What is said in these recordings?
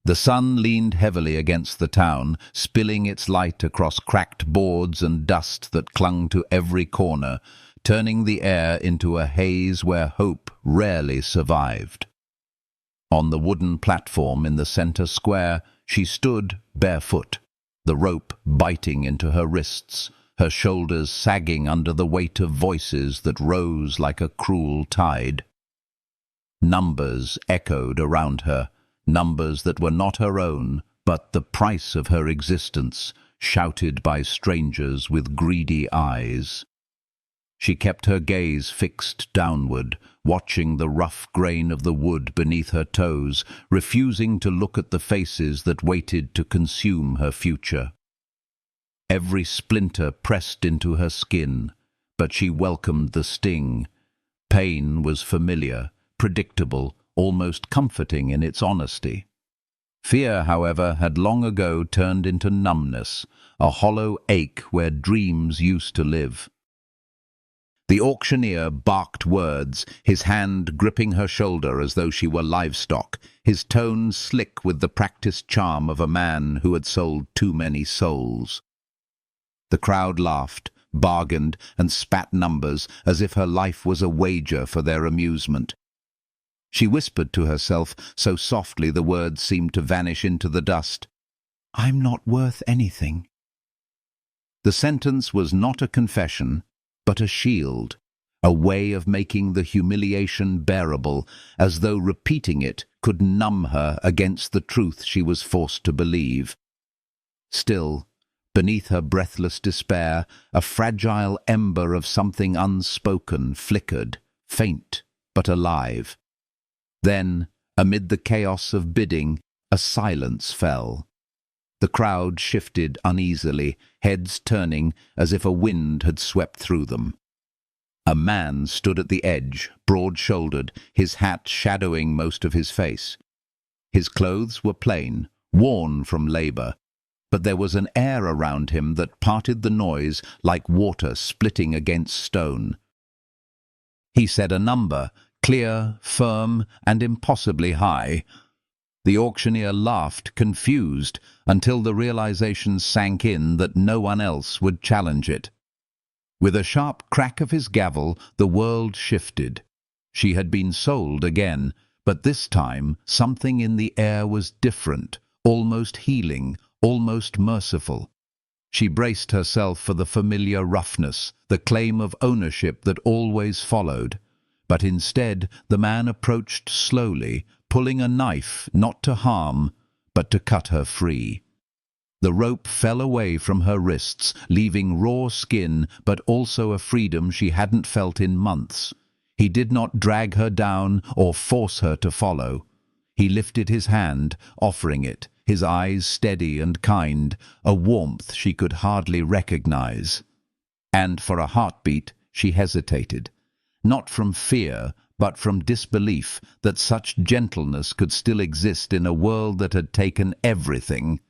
The sun leaned heavily against the town, spilling its light across cracked boards and dust that clung to every corner, turning the air into a haze where hope rarely survived. On the wooden platform in the center square, she stood barefoot, the rope biting into her wrists, her shoulders sagging under the weight of voices that rose like a cruel tide. Numbers echoed around her, numbers that were not her own, but the price of her existence, shouted by strangers with greedy eyes. She kept her gaze fixed downward, watching the rough grain of the wood beneath her toes, refusing to look at the faces that waited to consume her future. Every splinter pressed into her skin, but she welcomed the sting. Pain was familiar, predictable, almost comforting in its honesty. Fear, however, had long ago turned into numbness, a hollow ache where dreams used to live. The auctioneer barked words, his hand gripping her shoulder as though she were livestock, his tone slick with the practiced charm of a man who had sold too many souls. The crowd laughed, bargained, and spat numbers as if her life was a wager for their amusement. She whispered to herself, so softly the words seemed to vanish into the dust, "I'm not worth anything." The sentence was not a confession, but a shield, a way of making the humiliation bearable, as though repeating it could numb her against the truth she was forced to believe. Still, beneath her breathless despair, a fragile ember of something unspoken flickered, faint but alive. Then, amid the chaos of bidding, a silence fell. The crowd shifted uneasily, heads turning as if a wind had swept through them. A man stood at the edge, broad-shouldered, his hat shadowing most of his face. His clothes were plain, worn from labor, but there was an air around him that parted the noise like water splitting against stone. He said a number, clear, firm, and impossibly high. The auctioneer laughed, confused, until the realization sank in that no one else would challenge it. With a sharp crack of his gavel, the world shifted. She had been sold again, but this time something in the air was different, almost healing, almost merciful. She braced herself for the familiar roughness, the claim of ownership that always followed. But instead, the man approached slowly, pulling a knife not to harm, but to cut her free. The rope fell away from her wrists, leaving raw skin, but also a freedom she hadn't felt in months. He did not drag her down or force her to follow. He lifted his hand, offering it, his eyes steady and kind, a warmth she could hardly recognize. And for a heartbeat, she hesitated. Not from fear, but from disbelief that such gentleness could still exist in a world that had taken everything.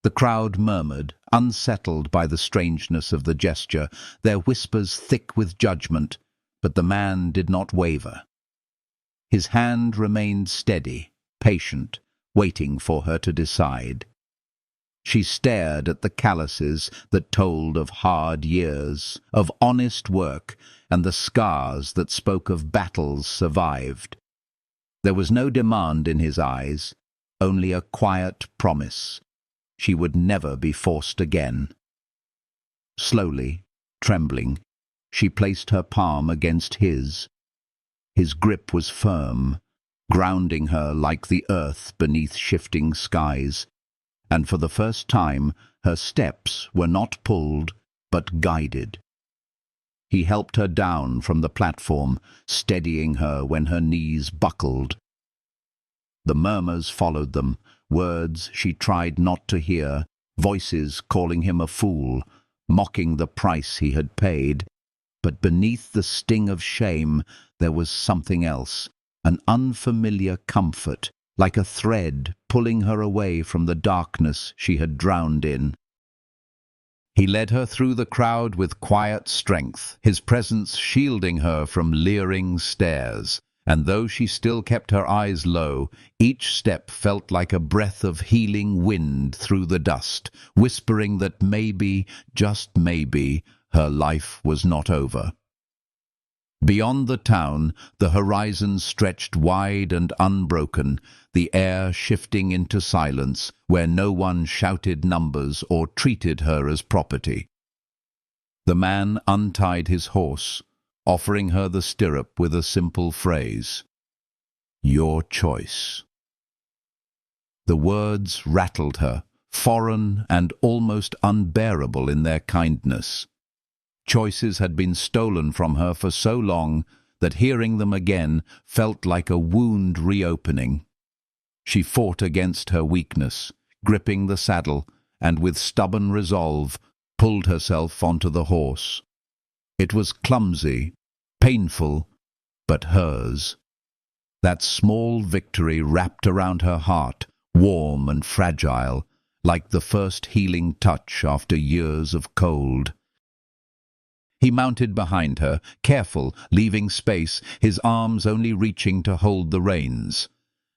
The crowd murmured, unsettled by the strangeness of the gesture, their whispers thick with judgment, but the man did not waver. His hand remained steady, patient, waiting for her to decide. She stared at the calluses that told of hard years, of honest work, and the scars that spoke of battles survived. There was no demand in his eyes, only a quiet promise. She would never be forced again. Slowly, trembling, she placed her palm against his. His grip was firm, grounding her like the earth beneath shifting skies, and for the first time her steps were not pulled, but guided. He helped her down from the platform, steadying her when her knees buckled. The murmurs followed them, words she tried not to hear, voices calling him a fool, mocking the price he had paid. But beneath the sting of shame there was something else, an unfamiliar comfort, like a thread pulling her away from the darkness she had drowned in. He led her through the crowd with quiet strength, his presence shielding her from leering stares. and though she still kept her eyes low, each step felt like a breath of healing wind through the dust, whispering that maybe, just maybe, her life was not over. Beyond the town, the horizon stretched wide and unbroken, the air shifting into silence, where no one shouted numbers or treated her as property. The man untied his horse, offering her the stirrup with a simple phrase, "Your choice." The words rattled her, foreign and almost unbearable in their kindness. Choices had been stolen from her for so long that hearing them again felt like a wound reopening. She fought against her weakness, gripping the saddle, and with stubborn resolve pulled herself onto the horse. It was clumsy, painful, but hers. That small victory wrapped around her heart, warm and fragile, like the first healing touch after years of cold. He mounted behind her, careful, leaving space, his arms only reaching to hold the reins.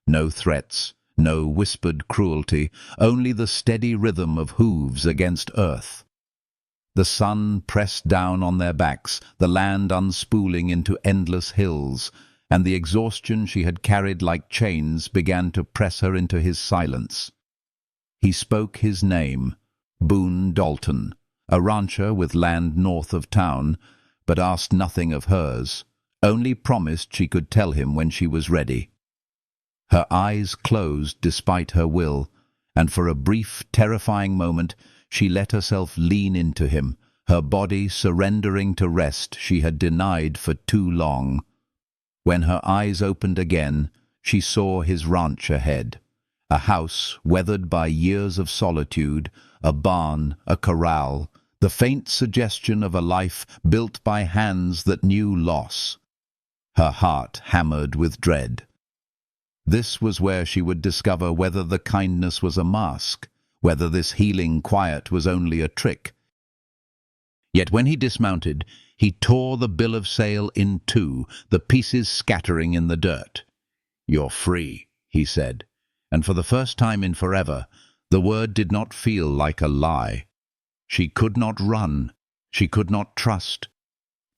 No threats, no whispered cruelty, only the steady rhythm of hooves against earth. The sun pressed down on their backs, the land unspooling into endless hills, and the exhaustion she had carried like chains began to press her into his silence. He spoke his name, Boone Dalton, a rancher with land north of town, but asked nothing of hers, only promised she could tell him when she was ready. Her eyes closed despite her will, and for a brief, terrifying moment she let herself lean into him, her body surrendering to rest she had denied for too long. When her eyes opened again, she saw his ranch ahead, a house weathered by years of solitude, a barn, a corral, the faint suggestion of a life built by hands that knew loss. Her heart hammered with dread. This was where she would discover whether the kindness was a mask, whether this healing quiet was only a trick. Yet when he dismounted, he tore the bill of sale in two, the pieces scattering in the dirt. "You're free," he said, and for the first time in forever, the word did not feel like a lie. She could not run, she could not trust,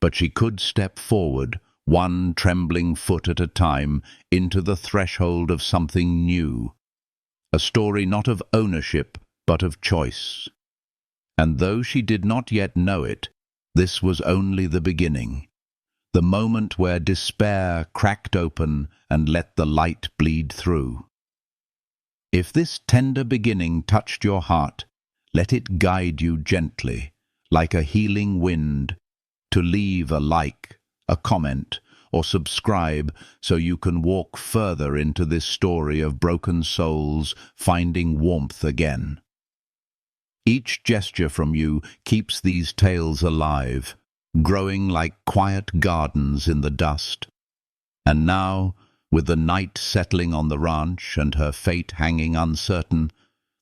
but she could step forward, one trembling foot at a time, into the threshold of something new. A story not of ownership, but of choice. And though she did not yet know it, this was only the beginning, the moment where despair cracked open and let the light bleed through. If this tender beginning touched your heart, let it guide you gently, like a healing wind, to leave a like, a comment, or subscribe so you can walk further into this story of broken souls finding warmth again. Each gesture from you keeps these tales alive, growing like quiet gardens in the dust. And now, with the night settling on the ranch and her fate hanging uncertain,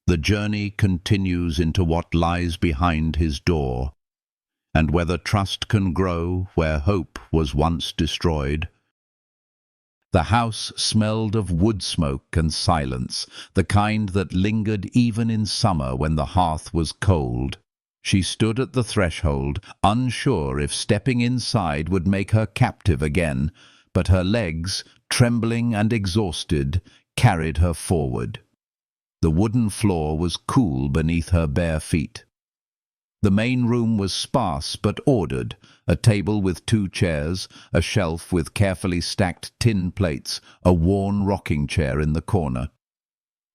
the journey continues into what lies behind his door, and whether trust can grow where hope was once destroyed. The house smelled of wood smoke and silence, the kind that lingered even in summer when the hearth was cold. She stood at the threshold, unsure if stepping inside would make her captive again, but her legs, trembling and exhausted, carried her forward. The wooden floor was cool beneath her bare feet. The main room was sparse but ordered, a table with 2 chairs, a shelf with carefully stacked tin plates, a worn rocking chair in the corner.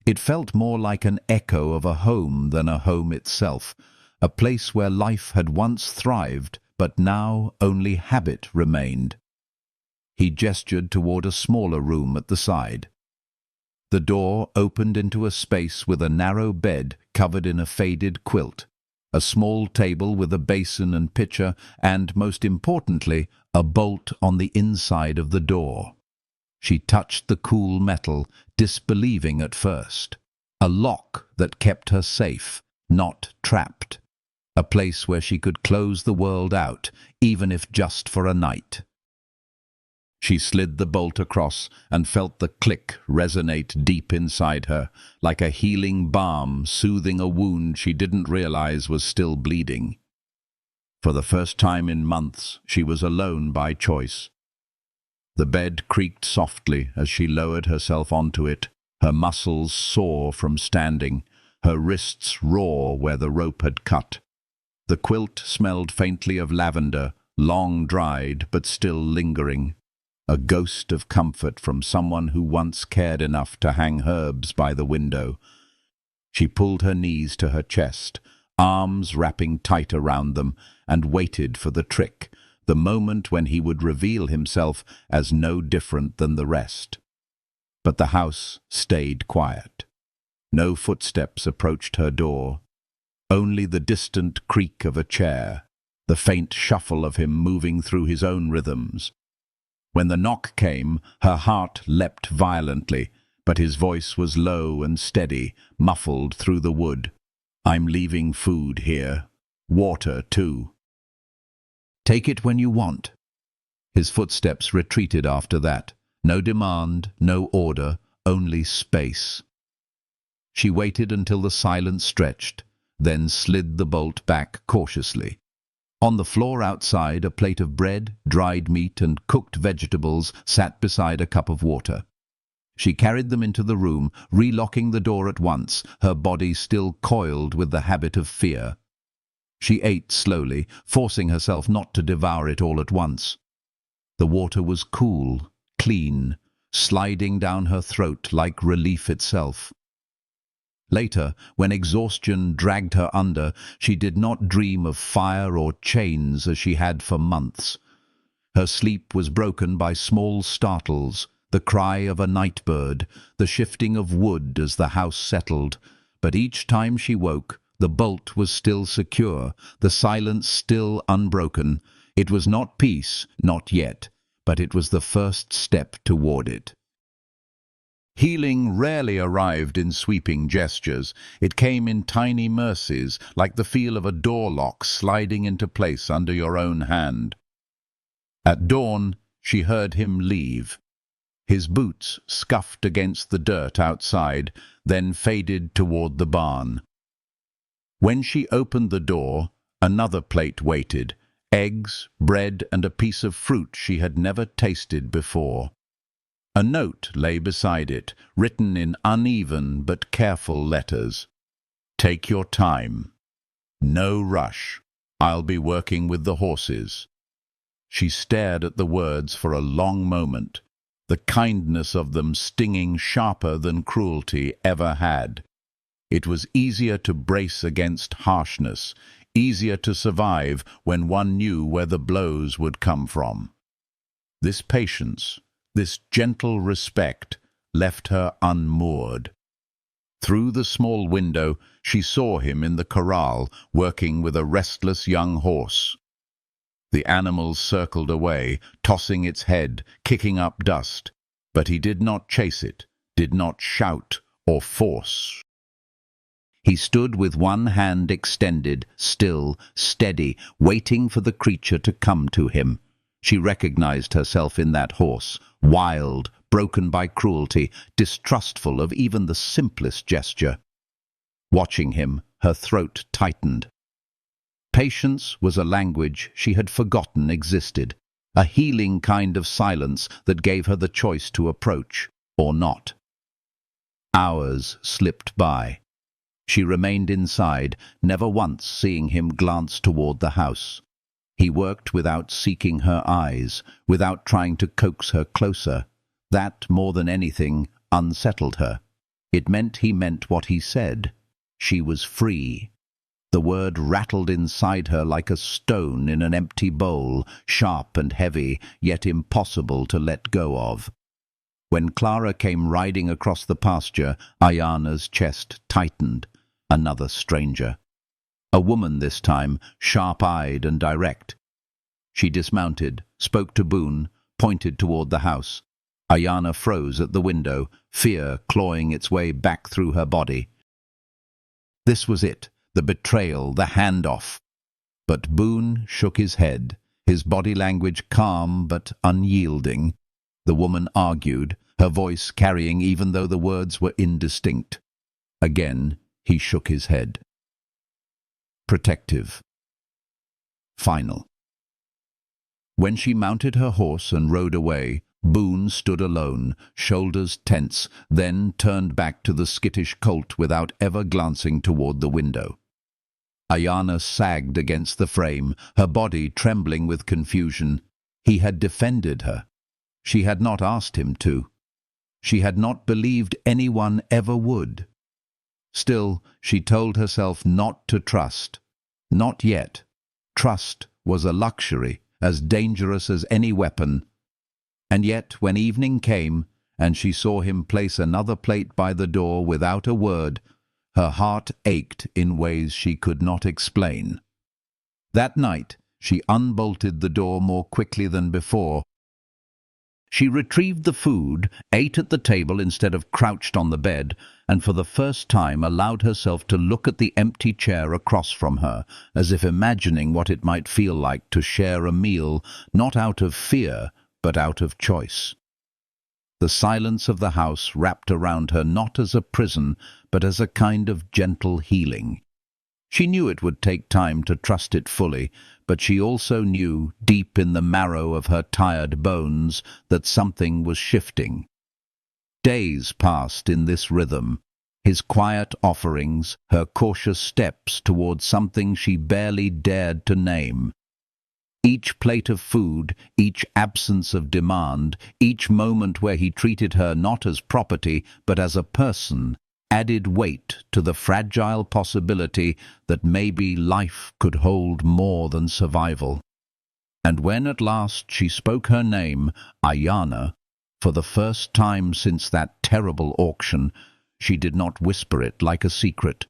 It felt more like an echo of a home than a home itself, a place where life had once thrived, but now only habit remained. He gestured toward a smaller room at the side. The door opened into a space with a narrow bed covered in a faded quilt, a small table with a basin and pitcher, and, most importantly, a bolt on the inside of the door. She touched the cool metal, disbelieving at first. A lock that kept her safe, not trapped. A place where she could close the world out, even if just for a night. She slid the bolt across and felt the click resonate deep inside her, like a healing balm soothing a wound she didn't realize was still bleeding. For the first time in months, she was alone by choice. The bed creaked softly as she lowered herself onto it, her muscles sore from standing, her wrists raw where the rope had cut. The quilt smelled faintly of lavender, long dried but still lingering, a ghost of comfort from someone who once cared enough to hang herbs by the window. She pulled her knees to her chest, arms wrapping tight around them, and waited for the trick, the moment when he would reveal himself as no different than the rest. But the house stayed quiet. No footsteps approached her door. Only the distant creak of a chair, the faint shuffle of him moving through his own rhythms. When the knock came, her heart leapt violently, but his voice was low and steady, muffled through the wood. "I'm leaving food here. Water, too." "Take it when you want." His footsteps retreated after that. No demand, no order, only space. She waited until the silence stretched, then slid the bolt back cautiously. On the floor outside, a plate of bread, dried meat, and cooked vegetables sat beside a cup of water. She carried them into the room, relocking the door at once, her body still coiled with the habit of fear. She ate slowly, forcing herself not to devour it all at once. The water was cool, clean, sliding down her throat like relief itself. Later, when exhaustion dragged her under, she did not dream of fire or chains as she had for months. Her sleep was broken by small startles, the cry of a night bird, the shifting of wood as the house settled. But each time she woke, the bolt was still secure, the silence still unbroken. It was not peace, not yet, but it was the first step toward it. Healing rarely arrived in sweeping gestures. It came in tiny mercies, like the feel of a door lock sliding into place under your own hand. At dawn, she heard him leave. His boots scuffed against the dirt outside, then faded toward the barn. When she opened the door, another plate waited, eggs, bread, and a piece of fruit she had never tasted before. A note lay beside it, written in uneven but careful letters. "Take your time. No rush. I'll be working with the horses." She stared at the words for a long moment, the kindness of them stinging sharper than cruelty ever had. It was easier to brace against harshness, easier to survive when one knew where the blows would come from. This patience, this gentle respect, left her unmoored. Through the small window, she saw him in the corral, working with a restless young horse. The animal circled away, tossing its head, kicking up dust, but he did not chase it, did not shout or force. He stood with one hand extended, still, steady, waiting for the creature to come to him. She recognized herself in that horse, wild, broken by cruelty, distrustful of even the simplest gesture. Watching him, her throat tightened. Patience was a language she had forgotten existed, a healing kind of silence that gave her the choice to approach or not. Hours slipped by. She remained inside, never once seeing him glance toward the house. He worked without seeking her eyes, without trying to coax her closer. That, more than anything, unsettled her. It meant he meant what he said. She was free. The word rattled inside her like a stone in an empty bowl, sharp and heavy, yet impossible to let go of. When Clara came riding across the pasture, Ayana's chest tightened. Another stranger. A woman this time, sharp-eyed and direct. She dismounted, spoke to Boone, pointed toward the house. Ayana froze at the window, fear clawing its way back through her body. This was it, the betrayal, the handoff. But Boone shook his head, his body language calm but unyielding. the woman argued, her voice carrying even though the words were indistinct. Again, he shook his head. Protective. Final. When she mounted her horse and rode away, Boone stood alone, shoulders tense, then turned back to the skittish colt without ever glancing toward the window. Ayana sagged against the frame, her body trembling with confusion. He had defended her. She had not asked him to. She had not believed anyone ever would. Still, she told herself not to trust. Not yet. Trust was a luxury, as dangerous as any weapon. And yet, when evening came, and she saw him place another plate by the door without a word, her heart ached in ways she could not explain. That night, she unbolted the door more quickly than before. She retrieved the food, ate at the table instead of crouched on the bed, and for the first time allowed herself to look at the empty chair across from her, as if imagining what it might feel like to share a meal, not out of fear, but out of choice. The silence of the house wrapped around her not as a prison, but as a kind of gentle healing. She knew it would take time to trust it fully, but she also knew, deep in the marrow of her tired bones, that something was shifting. Days passed in this rhythm, his quiet offerings, her cautious steps towards something she barely dared to name. Each plate of food, each absence of demand, each moment where he treated her not as property but as a person, added weight to the fragile possibility that maybe life could hold more than survival. And when at last she spoke her name, Ayana, for the first time since that terrible auction, she did not whisper it like a secret.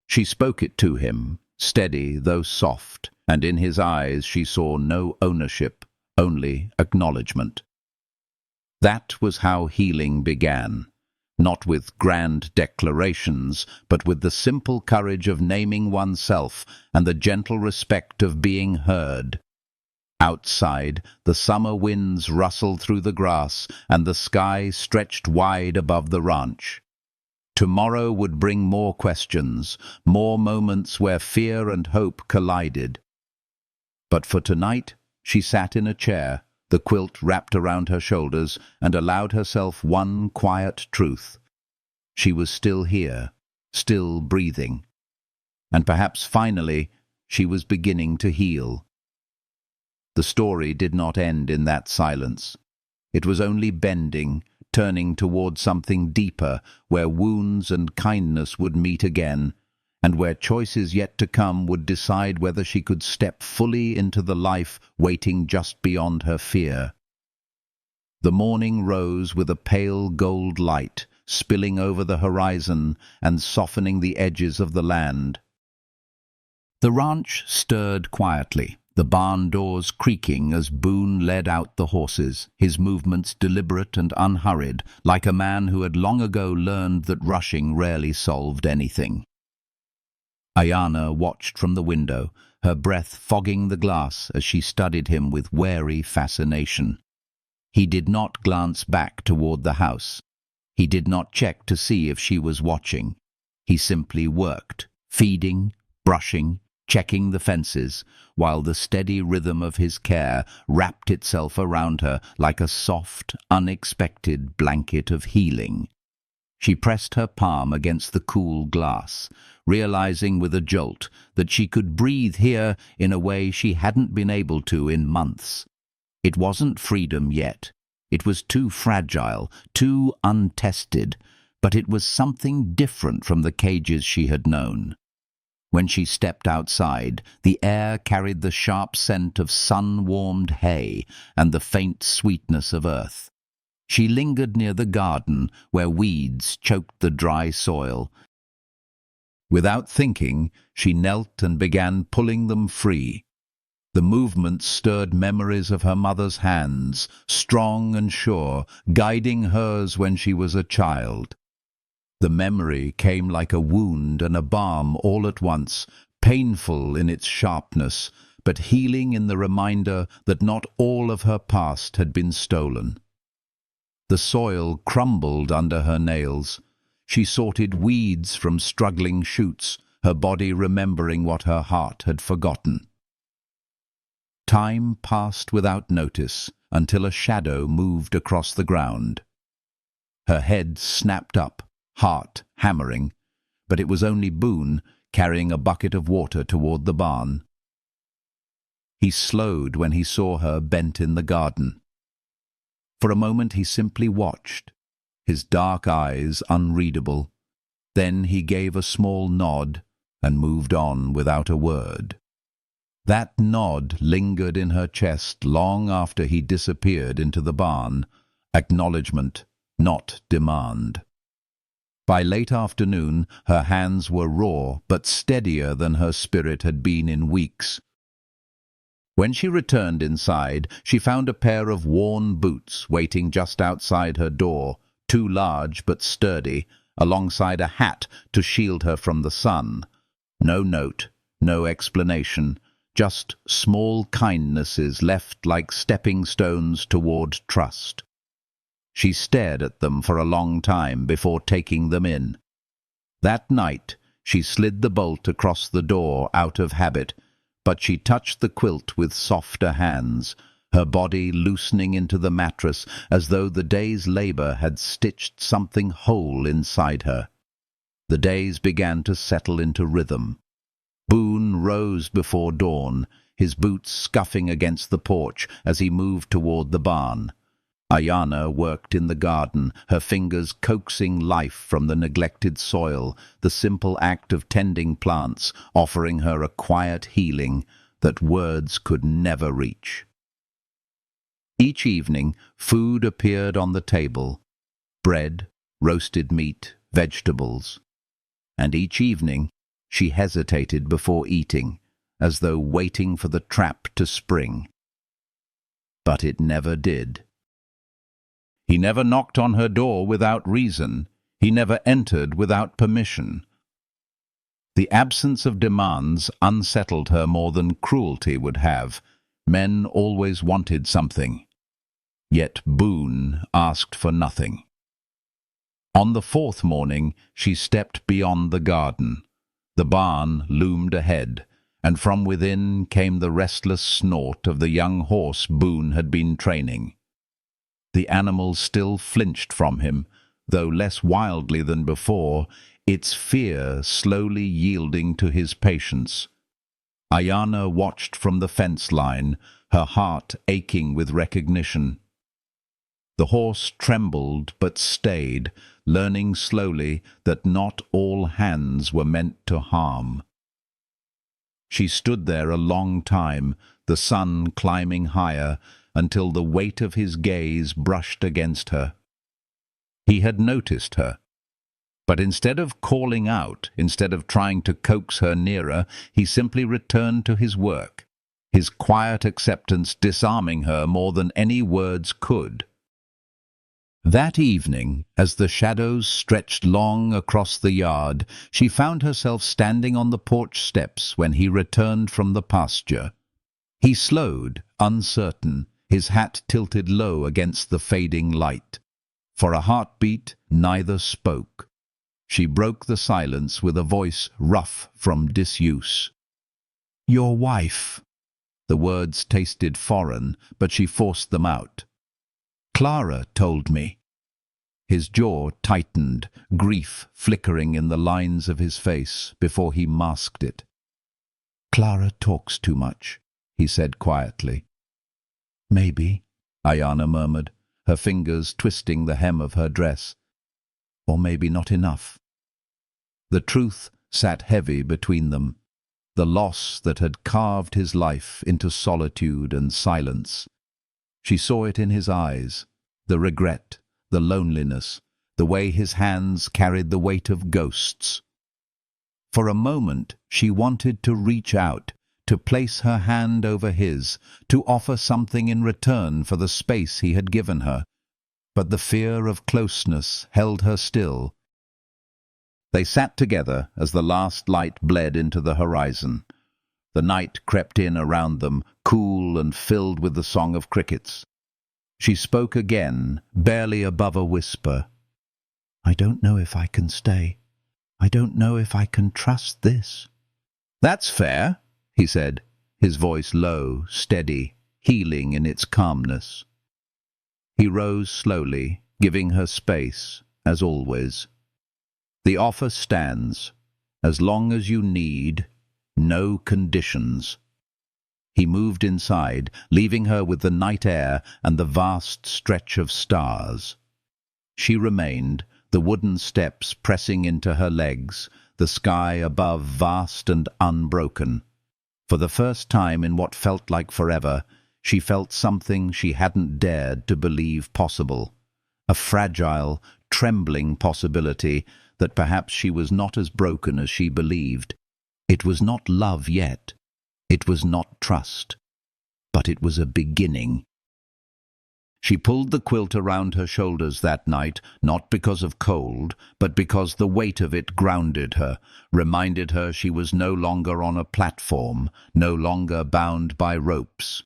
She spoke it to him, steady though soft, and in his eyes she saw no ownership, only acknowledgement. That was how healing began, not with grand declarations, but with the simple courage of naming oneself and the gentle respect of being heard. Outside, the summer winds rustled through the grass, and the sky stretched wide above the ranch. Tomorrow would bring more questions, more moments where fear and hope collided. But for tonight, she sat in a chair, the quilt wrapped around her shoulders, and allowed herself one quiet truth. She was still here, still breathing. And perhaps finally, she was beginning to heal. The story did not end in that silence. It was only bending, turning toward something deeper, where wounds and kindness would meet again, and where choices yet to come would decide whether she could step fully into the life waiting just beyond her fear. The morning rose with a pale gold light, spilling over the horizon and softening the edges of the land. The ranch stirred quietly, the barn doors creaking as Boone led out the horses, his movements deliberate and unhurried, like a man who had long ago learned that rushing rarely solved anything. Ayana watched from the window, her breath fogging the glass as she studied him with wary fascination. He did not glance back toward the house. He did not check to see if she was watching. He simply worked, feeding, brushing, checking the fences, while the steady rhythm of his care wrapped itself around her like a soft, unexpected blanket of healing. She pressed her palm against the cool glass, realizing with a jolt that she could breathe here in a way she hadn't been able to in months. It wasn't freedom yet. It was too fragile, too untested, but it was something different from the cages she had known. When she stepped outside, the air carried the sharp scent of sun-warmed hay and the faint sweetness of earth. She lingered near the garden, where weeds choked the dry soil. Without thinking, she knelt and began pulling them free. The movement stirred memories of her mother's hands, strong and sure, guiding hers when she was a child. The memory came like a wound and a balm all at once, painful in its sharpness, but healing in the reminder that not all of her past had been stolen. The soil crumbled under her nails. She sorted weeds from struggling shoots, her body remembering what her heart had forgotten. Time passed without notice until a shadow moved across the ground. Her head snapped up, heart hammering, but it was only Boone carrying a bucket of water toward the barn. He slowed when he saw her bent in the garden. For a moment he simply watched, his dark eyes unreadable. Then he gave a small nod and moved on without a word. That nod lingered in her chest long after he disappeared into the barn. Acknowledgement, not demand. By late afternoon, her hands were raw but steadier than her spirit had been in weeks. When she returned inside, she found a pair of worn boots waiting just outside her door, too large but sturdy, alongside a hat to shield her from the sun. No note, no explanation, just small kindnesses left like stepping stones toward trust. She stared at them for a long time before taking them in. That night, she slid the bolt across the door out of habit, but she touched the quilt with softer hands, her body loosening into the mattress as though the day's labor had stitched something whole inside her. The days began to settle into rhythm. Boone rose before dawn, his boots scuffing against the porch as he moved toward the barn. Ayana worked in the garden, her fingers coaxing life from the neglected soil, the simple act of tending plants, offering her a quiet healing that words could never reach. Each evening, food appeared on the table: bread, roasted meat, vegetables. And each evening, she hesitated before eating, as though waiting for the trap to spring. But it never did. He never knocked on her door without reason. He never entered without permission. The absence of demands unsettled her more than cruelty would have. Men always wanted something. Yet Boone asked for nothing. On the fourth morning, she stepped beyond the garden. The barn loomed ahead, and from within came the restless snort of the young horse Boone had been training. The animal still flinched from him, though less wildly than before, its fear slowly yielding to his patience. Ayana watched from the fence line, her heart aching with recognition. The horse trembled but stayed, learning slowly that not all hands were meant to harm. She stood there a long time, the sun climbing higher, until the weight of his gaze brushed against her. He had noticed her. But instead of calling out, instead of trying to coax her nearer, he simply returned to his work, his quiet acceptance disarming her more than any words could. That evening, as the shadows stretched long across the yard, she found herself standing on the porch steps when he returned from the pasture. He slowed, uncertain, his hat tilted low against the fading light. For a heartbeat, neither spoke. She broke the silence with a voice rough from disuse. "Your wife." The words tasted foreign, but she forced them out. "Clara told me." His jaw tightened, grief flickering in the lines of his face before he masked it. "Clara talks too much," he said quietly. "Maybe," Ayana murmured, her fingers twisting the hem of her dress. "Or maybe not enough." The truth sat heavy between them, the loss that had carved his life into solitude and silence. She saw it in his eyes, the regret, the loneliness, the way his hands carried the weight of ghosts. For a moment she wanted to reach out, to place her hand over his, to offer something in return for the space he had given her. But the fear of closeness held her still. They sat together as the last light bled into the horizon. The night crept in around them, cool and filled with the song of crickets. She spoke again, barely above a whisper. "I don't know if I can stay. I don't know if I can trust this." "That's fair," he said, his voice low, steady, healing in its calmness. He rose slowly, giving her space, as always. "The offer stands. As long as you need, no conditions." He moved inside, leaving her with the night air and the vast stretch of stars. She remained, the wooden steps pressing into her legs, the sky above vast and unbroken. For the first time in what felt like forever, she felt something she hadn't dared to believe possible. A fragile, trembling possibility that perhaps she was not as broken as she believed. It was not love yet. It was not trust. But it was a beginning. She pulled the quilt around her shoulders that night, not because of cold, but because the weight of it grounded her, reminded her she was no longer on a platform, no longer bound by ropes.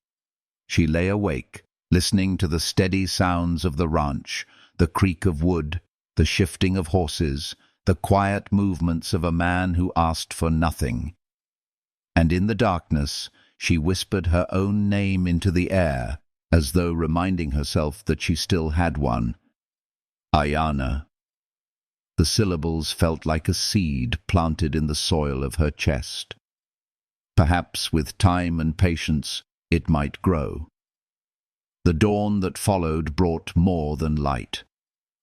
She lay awake, listening to the steady sounds of the ranch, the creak of wood, the shifting of horses, the quiet movements of a man who asked for nothing. And in the darkness, she whispered her own name into the air, as though reminding herself that she still had one. Ayana. The syllables felt like a seed planted in the soil of her chest. Perhaps with time and patience it might grow. The dawn that followed brought more than light.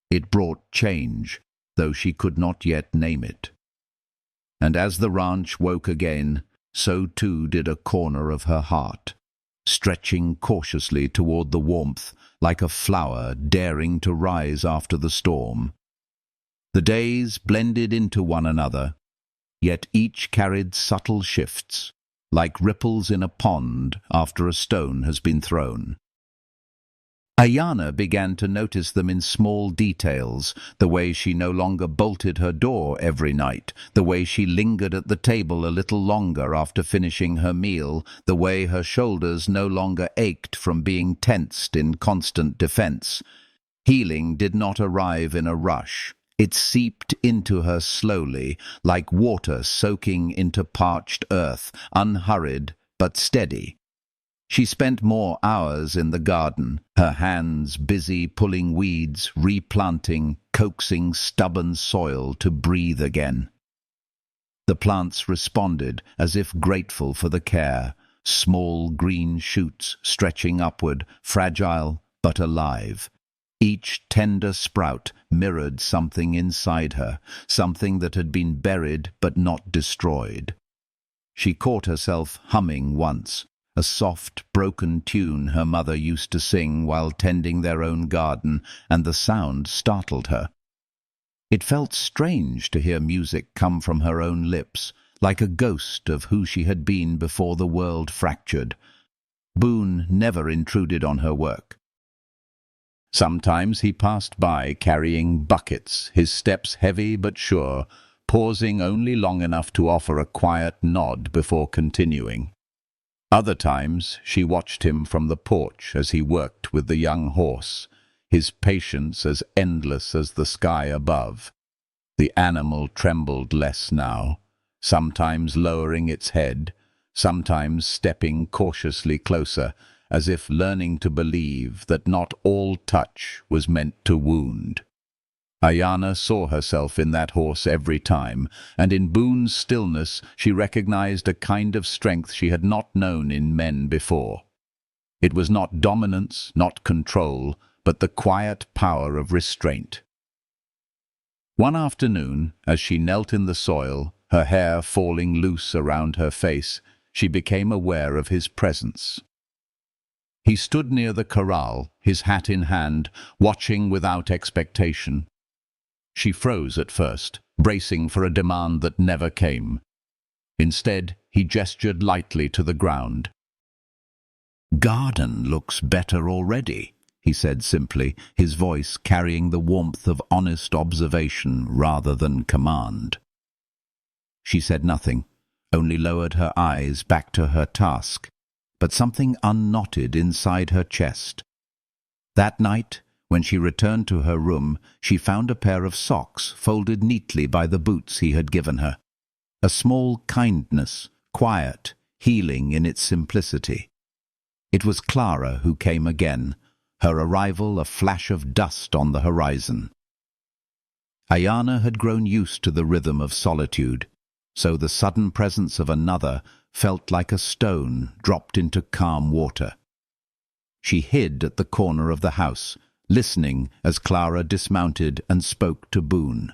It brought change, though she could not yet name it. And as the ranch woke again, so too did a corner of her heart, stretching cautiously toward the warmth, like a flower daring to rise after the storm. The days blended into one another, yet each carried subtle shifts, like ripples in a pond after a stone has been thrown. Ayana began to notice them in small details, the way she no longer bolted her door every night, the way she lingered at the table a little longer after finishing her meal, the way her shoulders no longer ached from being tensed in constant defense. Healing did not arrive in a rush. It seeped into her slowly, like water soaking into parched earth, unhurried but steady. She spent more hours in the garden, her hands busy pulling weeds, replanting, coaxing stubborn soil to breathe again. The plants responded as if grateful for the care, small green shoots stretching upward, fragile but alive. Each tender sprout mirrored something inside her, something that had been buried but not destroyed. She caught herself humming once, a soft, broken tune her mother used to sing while tending their own garden, and the sound startled her. It felt strange to hear music come from her own lips, like a ghost of who she had been before the world fractured. Boone never intruded on her work. Sometimes he passed by carrying buckets, his steps heavy but sure, pausing only long enough to offer a quiet nod before continuing. Other times she watched him from the porch as he worked with the young horse, his patience as endless as the sky above. The animal trembled less now, sometimes lowering its head, sometimes stepping cautiously closer, as if learning to believe that not all touch was meant to wound. Ayana saw herself in that horse every time, and in Boone's stillness she recognized a kind of strength she had not known in men before. It was not dominance, not control, but the quiet power of restraint. One afternoon, as she knelt in the soil, her hair falling loose around her face, she became aware of his presence. He stood near the corral, his hat in hand, watching without expectation. She froze at first, bracing for a demand that never came. Instead, he gestured lightly to the ground. "Garden looks better already," he said simply, his voice carrying the warmth of honest observation rather than command. She said nothing, only lowered her eyes back to her task, but something unknotted inside her chest. That night, when she returned to her room, she found a pair of socks folded neatly by the boots he had given her. A small kindness, quiet, healing in its simplicity. It was Clara who came again, her arrival a flash of dust on the horizon. Ayana had grown used to the rhythm of solitude, so the sudden presence of another felt like a stone dropped into calm water. She hid at the corner of the house, listening as Clara dismounted and spoke to Boone.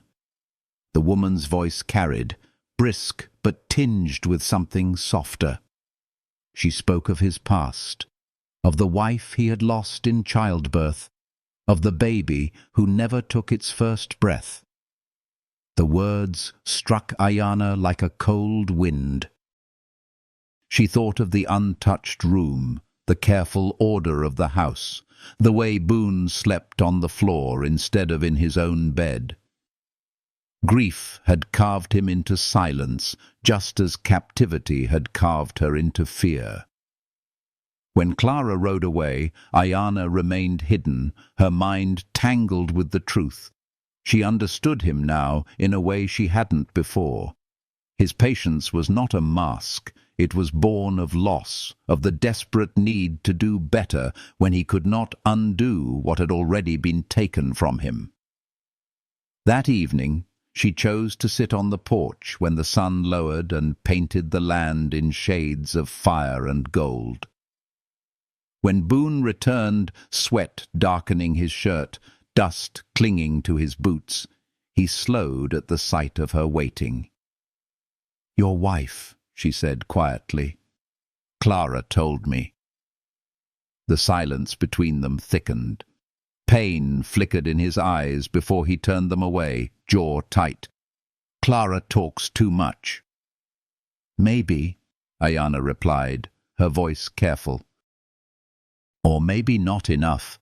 The woman's voice carried, brisk but tinged with something softer. She spoke of his past, of the wife he had lost in childbirth, of the baby who never took its first breath. The words struck Ayana like a cold wind. She thought of the untouched room, the careful order of the house, the way Boone slept on the floor instead of in his own bed. Grief had carved him into silence, just as captivity had carved her into fear. When Clara rode away, Ayana remained hidden, her mind tangled with the truth. She understood him now in a way she hadn't before. His patience was not a mask. It was born of loss, of the desperate need to do better when he could not undo what had already been taken from him. That evening, she chose to sit on the porch when the sun lowered and painted the land in shades of fire and gold. When Boone returned, sweat darkening his shirt, dust clinging to his boots, he slowed at the sight of her waiting. "Your wife," she said quietly. "Clara told me." The silence between them thickened. Pain flickered in his eyes before he turned them away, jaw tight. "Clara talks too much." "Maybe," Ayana replied, her voice careful. "Or maybe not enough."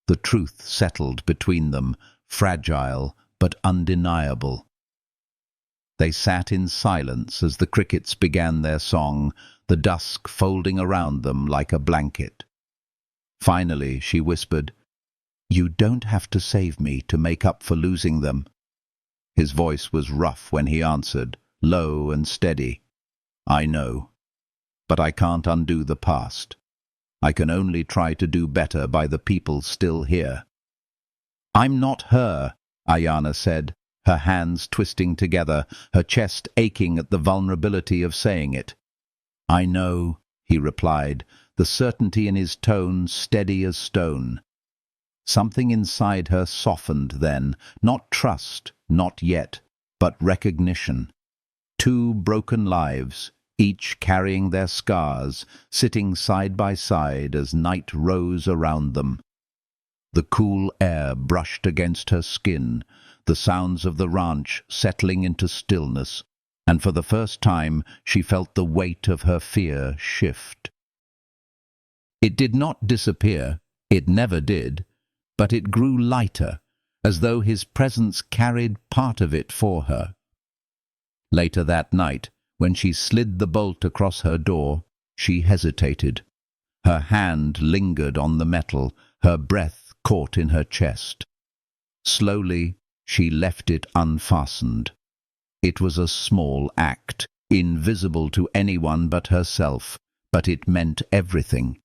The truth settled between them, fragile but undeniable. They sat in silence as the crickets began their song, the dusk folding around them like a blanket. Finally, she whispered, "You don't have to save me to make up for losing them." His voice was rough when he answered, low and steady. "I know, but I can't undo the past. I can only try to do better by the people still here." "I'm not her," Ayana said, her hands twisting together, her chest aching at the vulnerability of saying it. "I know," he replied, the certainty in his tone steady as stone. Something inside her softened then, not trust, not yet, but recognition. Two broken lives, each carrying their scars, sitting side by side as night rose around them. The cool air brushed against her skin, the sounds of the ranch settling into stillness, and for the first time she felt the weight of her fear shift. It did not disappear, it never did, but it grew lighter, as though his presence carried part of it for her. Later that night, when she slid the bolt across her door, she hesitated. Her hand lingered on the metal, her breath caught in her chest. Slowly, she left it unfastened. It was a small act, invisible to anyone but herself, but it meant everything.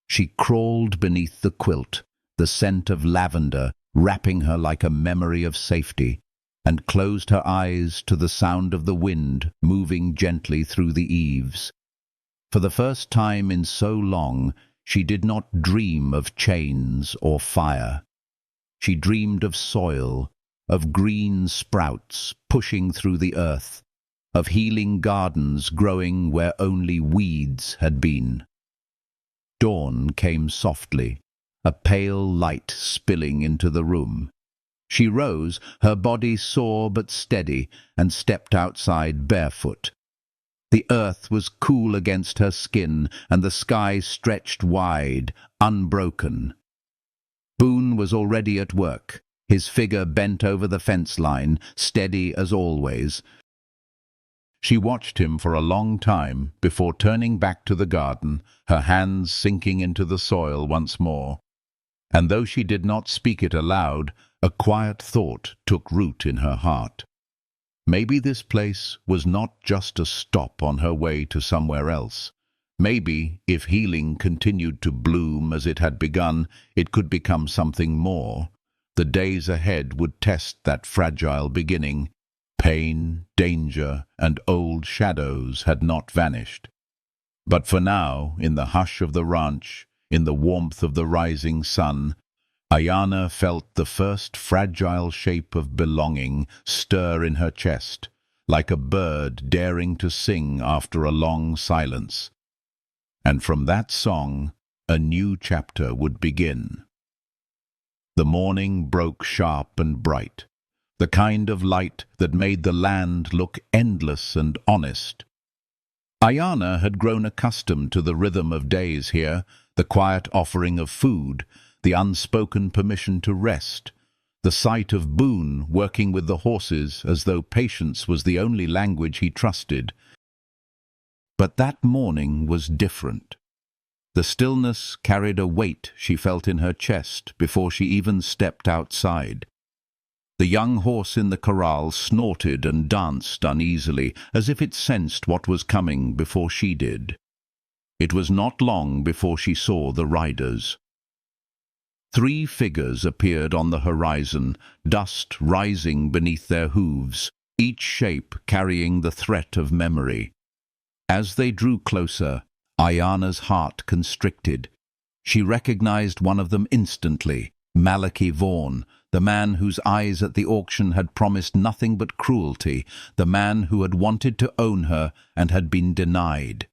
She crawled beneath the quilt, the scent of lavender wrapping her like a memory of safety, and closed her eyes to the sound of the wind moving gently through the eaves. For the first time in so long, she did not dream of chains or fire. She dreamed of soil, of green sprouts pushing through the earth, of healing gardens growing where only weeds had been. Dawn came softly, a pale light spilling into the room. She rose, her body sore but steady, and stepped outside barefoot. The earth was cool against her skin, and the sky stretched wide, unbroken. Boone was already at work, his figure bent over the fence line, steady as always. She watched him for a long time before turning back to the garden, her hands sinking into the soil once more. And though she did not speak it aloud, a quiet thought took root in her heart. Maybe this place was not just a stop on her way to somewhere else. Maybe, if healing continued to bloom as it had begun, it could become something more. The days ahead would test that fragile beginning. Pain, danger, and old shadows had not vanished. But for now, in the hush of the ranch, in the warmth of the rising sun, Ayana felt the first fragile shape of belonging stir in her chest, like a bird daring to sing after a long silence. And from that song, a new chapter would begin. The morning broke sharp and bright, the kind of light that made the land look endless and honest. Ayana had grown accustomed to the rhythm of days here, the quiet offering of food, the unspoken permission to rest, the sight of Boone working with the horses as though patience was the only language he trusted. But that morning was different. The stillness carried a weight she felt in her chest before she even stepped outside. The young horse in the corral snorted and danced uneasily, as if it sensed what was coming before she did. It was not long before she saw the riders. 3 figures appeared on the horizon, dust rising beneath their hooves, each shape carrying the threat of memory. As they drew closer, Ayana's heart constricted. She recognized one of them instantly, Malachi Vaughan, the man whose eyes at the auction had promised nothing but cruelty, the man who had wanted to own her and had been denied.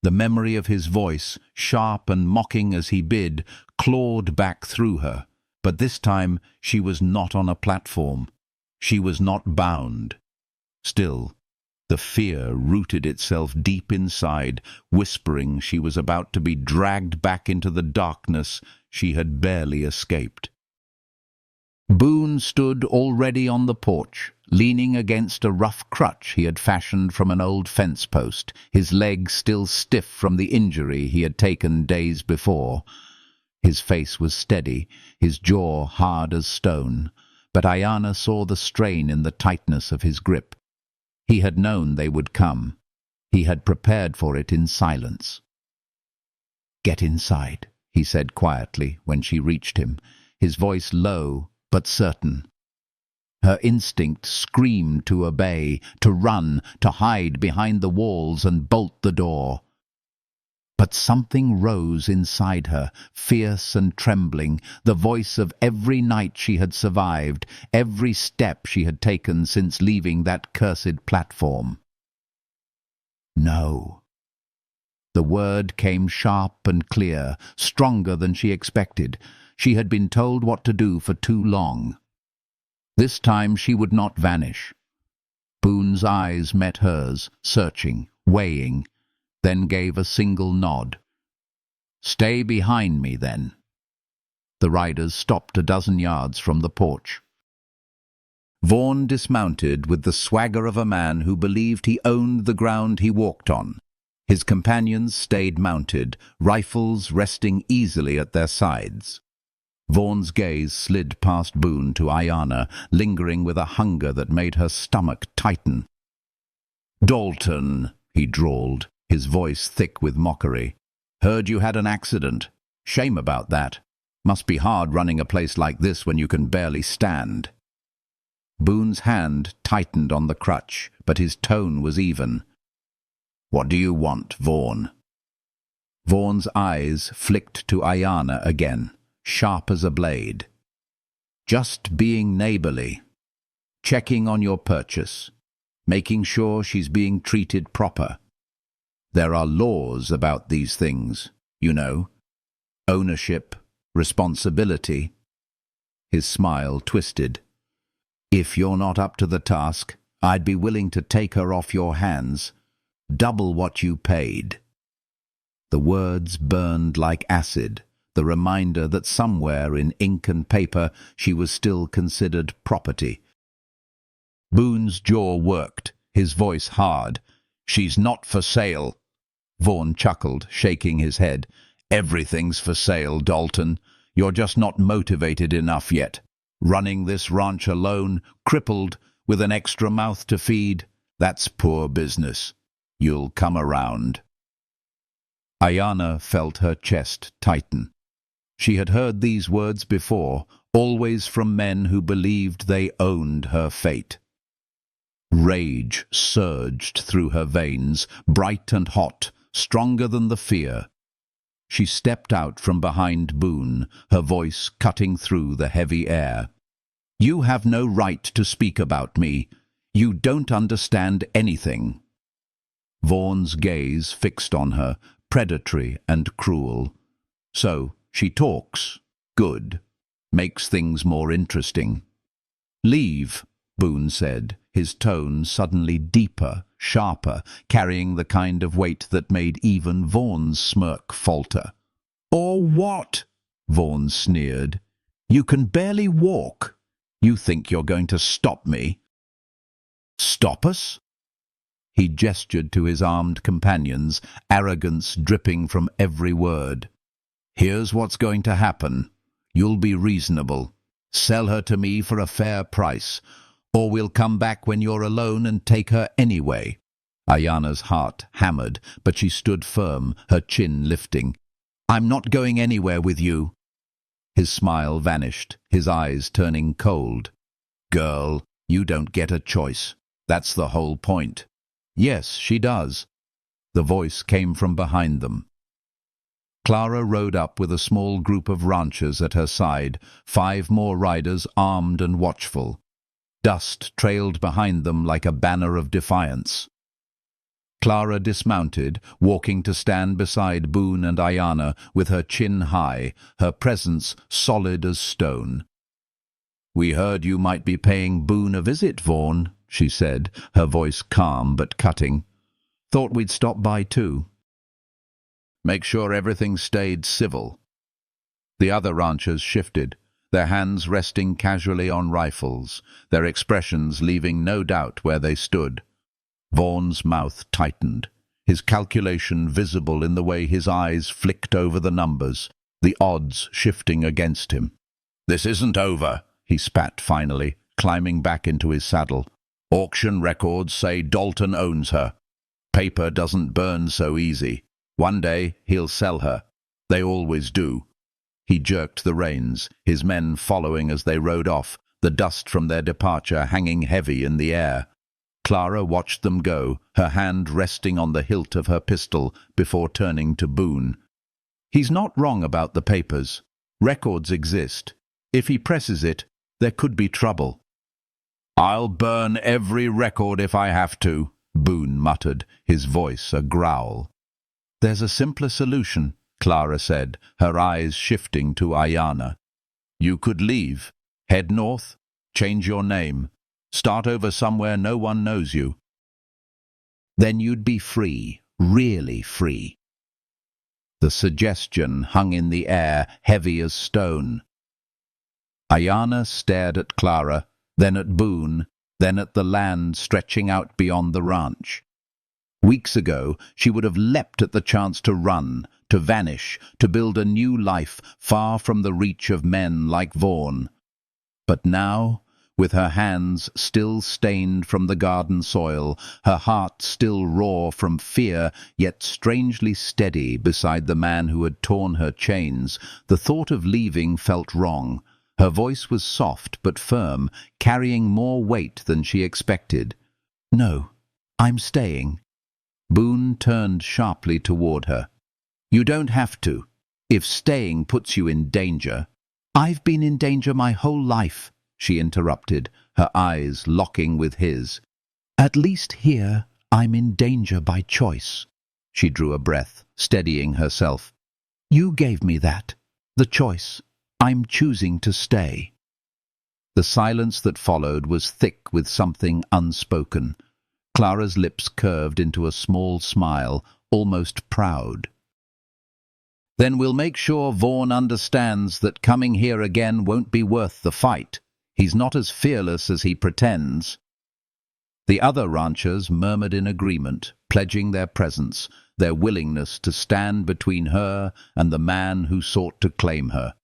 The memory of his voice, sharp and mocking as he bid, clawed back through her. But this time she was not on a platform. She was not bound. Still, the fear rooted itself deep inside, whispering she was about to be dragged back into the darkness she had barely escaped. Boone stood already on the porch, leaning against a rough crutch he had fashioned from an old fence post, his leg still stiff from the injury he had taken days before. His face was steady, his jaw hard as stone, but Ayana saw the strain in the tightness of his grip. He had known they would come. He had prepared for it in silence. "Get inside," he said quietly when she reached him, his voice low but certain. Her instinct screamed to obey, to run, to hide behind the walls and bolt the door. But something rose inside her, fierce and trembling, the voice of every night she had survived, every step she had taken since leaving that cursed platform. No. The word came sharp and clear, stronger than she expected. She had been told what to do for too long. This time she would not vanish. Boone's eyes met hers, searching, weighing, then gave a single nod. "Stay behind me, then." The riders stopped a dozen yards from the porch. Vaughan dismounted with the swagger of a man who believed he owned the ground he walked on. His companions stayed mounted, rifles resting easily at their sides. Vaughan's gaze slid past Boone to Ayana, lingering with a hunger that made her stomach tighten. "Dalton," he drawled, his voice thick with mockery. "Heard you had an accident. Shame about that. Must be hard running a place like this when you can barely stand." Boone's hand tightened on the crutch, but his tone was even. "What do you want, Vaughan?" Vaughan's eyes flicked to Ayana again, sharp as a blade. "Just being neighborly. Checking on your purchase. Making sure she's being treated proper. There are laws about these things, you know. Ownership, responsibility." His smile twisted. "If you're not up to the task, I'd be willing to take her off your hands. Double what you paid." The words burned like acid, the reminder that somewhere in ink and paper she was still considered property. Boone's jaw worked, his voice hard. "She's not for sale." Vaughan chuckled, shaking his head. "Everything's for sale, Dalton. You're just not motivated enough yet. Running this ranch alone, crippled, with an extra mouth to feed, that's poor business. You'll come around." Ayana felt her chest tighten. She had heard these words before, always from men who believed they owned her fate. Rage surged through her veins, bright and hot, stronger than the fear. She stepped out from behind Boone, her voice cutting through the heavy air. "You have no right to speak about me. You don't understand anything." Vaughan's gaze fixed on her, predatory and cruel. "So, she talks. Good. Makes things more interesting." "Leave," Boone said, his tone suddenly deeper, sharper, carrying the kind of weight that made even Vaughan's smirk falter. "Or what?" Vaughan sneered. "You can barely walk. You think you're going to stop me?" "Stop us?" He gestured to his armed companions, arrogance dripping from every word. "Here's what's going to happen. You'll be reasonable. Sell her to me for a fair price, or we'll come back when you're alone and take her anyway." Ayana's heart hammered, but she stood firm, her chin lifting. "I'm not going anywhere with you." His smile vanished, his eyes turning cold. "Girl, you don't get a choice. That's the whole point." "Yes, she does." The voice came from behind them. Clara rode up with a small group of ranchers at her side, 5 more riders armed and watchful. Dust trailed behind them like a banner of defiance. Clara dismounted, walking to stand beside Boone and Ayana with her chin high, her presence solid as stone. "We heard you might be paying Boone a visit, Vaughan," she said, her voice calm but cutting. "Thought we'd stop by too." "Make sure everything stayed civil." The other ranchers shifted, their hands resting casually on rifles, their expressions leaving no doubt where they stood. Vaughan's mouth tightened, his calculation visible in the way his eyes flicked over the numbers, the odds shifting against him. "This isn't over," he spat finally, climbing back into his saddle. "Auction records say Dalton owns her. Paper doesn't burn so easy. One day he'll sell her. They always do." He jerked the reins, his men following as they rode off, the dust from their departure hanging heavy in the air. Clara watched them go, her hand resting on the hilt of her pistol before turning to Boone. "He's not wrong about the papers. Records exist. If he presses it, there could be trouble." "I'll burn every record if I have to," Boone muttered, his voice a growl. "There's a simpler solution," Clara said, her eyes shifting to Ayana. "You could leave, head north, change your name, start over somewhere no one knows you. Then you'd be free, really free." The suggestion hung in the air, heavy as stone. Ayana stared at Clara, then at Boone, then at the land stretching out beyond the ranch. Weeks ago, she would have leapt at the chance to run, to vanish, to build a new life far from the reach of men like Vaughan. But now, with her hands still stained from the garden soil, her heart still raw from fear, yet strangely steady beside the man who had torn her chains, the thought of leaving felt wrong. Her voice was soft but firm, carrying more weight than she expected. "No, I'm staying." Boone turned sharply toward her. "You don't have to, if staying puts you in danger." "I've been in danger my whole life," she interrupted, her eyes locking with his. "At least here I'm in danger by choice." She drew a breath, steadying herself. "You gave me that, the choice. I'm choosing to stay." The silence that followed was thick with something unspoken. Clara's lips curved into a small smile, almost proud. "Then we'll make sure Vaughan understands that coming here again won't be worth the fight. He's not as fearless as he pretends." The other ranchers murmured in agreement, pledging their presence, their willingness to stand between her and the man who sought to claim her.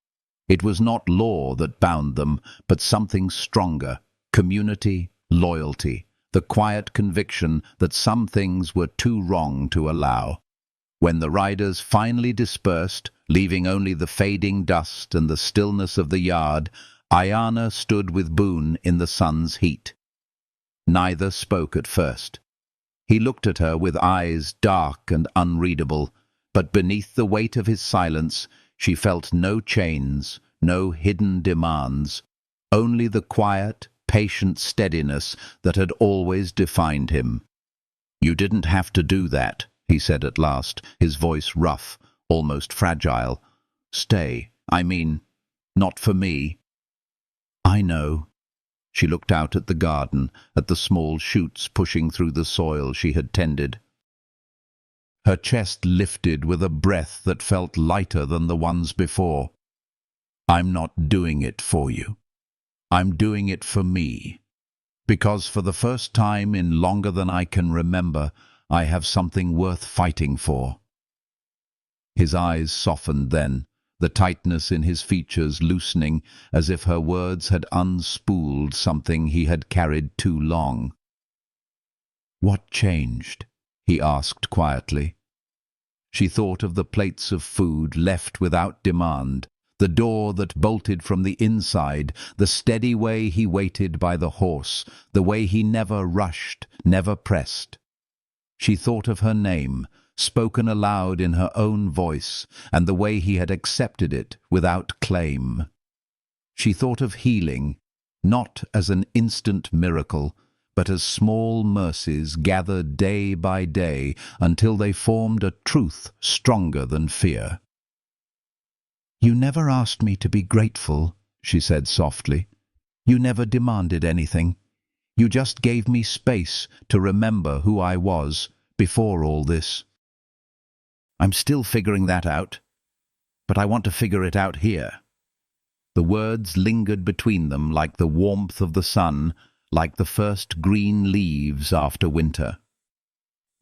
It was not law that bound them, but something stronger: community, loyalty, the quiet conviction that some things were too wrong to allow. When the riders finally dispersed, leaving only the fading dust and the stillness of the yard, Ayana stood with Boone in the sun's heat. Neither spoke at first. He looked at her with eyes dark and unreadable, but beneath the weight of his silence she felt no chains, no hidden demands, only the quiet, patient steadiness that had always defined him. "You didn't have to do that," he said at last, his voice rough, almost fragile. "Stay, I mean, not for me." "I know." She looked out at the garden, at the small shoots pushing through the soil she had tended. Her chest lifted with a breath that felt lighter than the ones before. "I'm not doing it for you. I'm doing it for me. Because for the first time in longer than I can remember, I have something worth fighting for." His eyes softened then, the tightness in his features loosening, as if her words had unspooled something he had carried too long. "What changed?" he asked quietly. She thought of the plates of food left without demand, the door that bolted from the inside, the steady way he waited by the horse, the way he never rushed, never pressed. She thought of her name, spoken aloud in her own voice, and the way he had accepted it without claim. She thought of healing, not as an instant miracle, but as small mercies gathered day by day until they formed a truth stronger than fear. "You never asked me to be grateful," she said softly. "You never demanded anything. You just gave me space to remember who I was before all this." "I'm still figuring that out, but I want to figure it out here." The words lingered between them like the warmth of the sun, like the first green leaves after winter.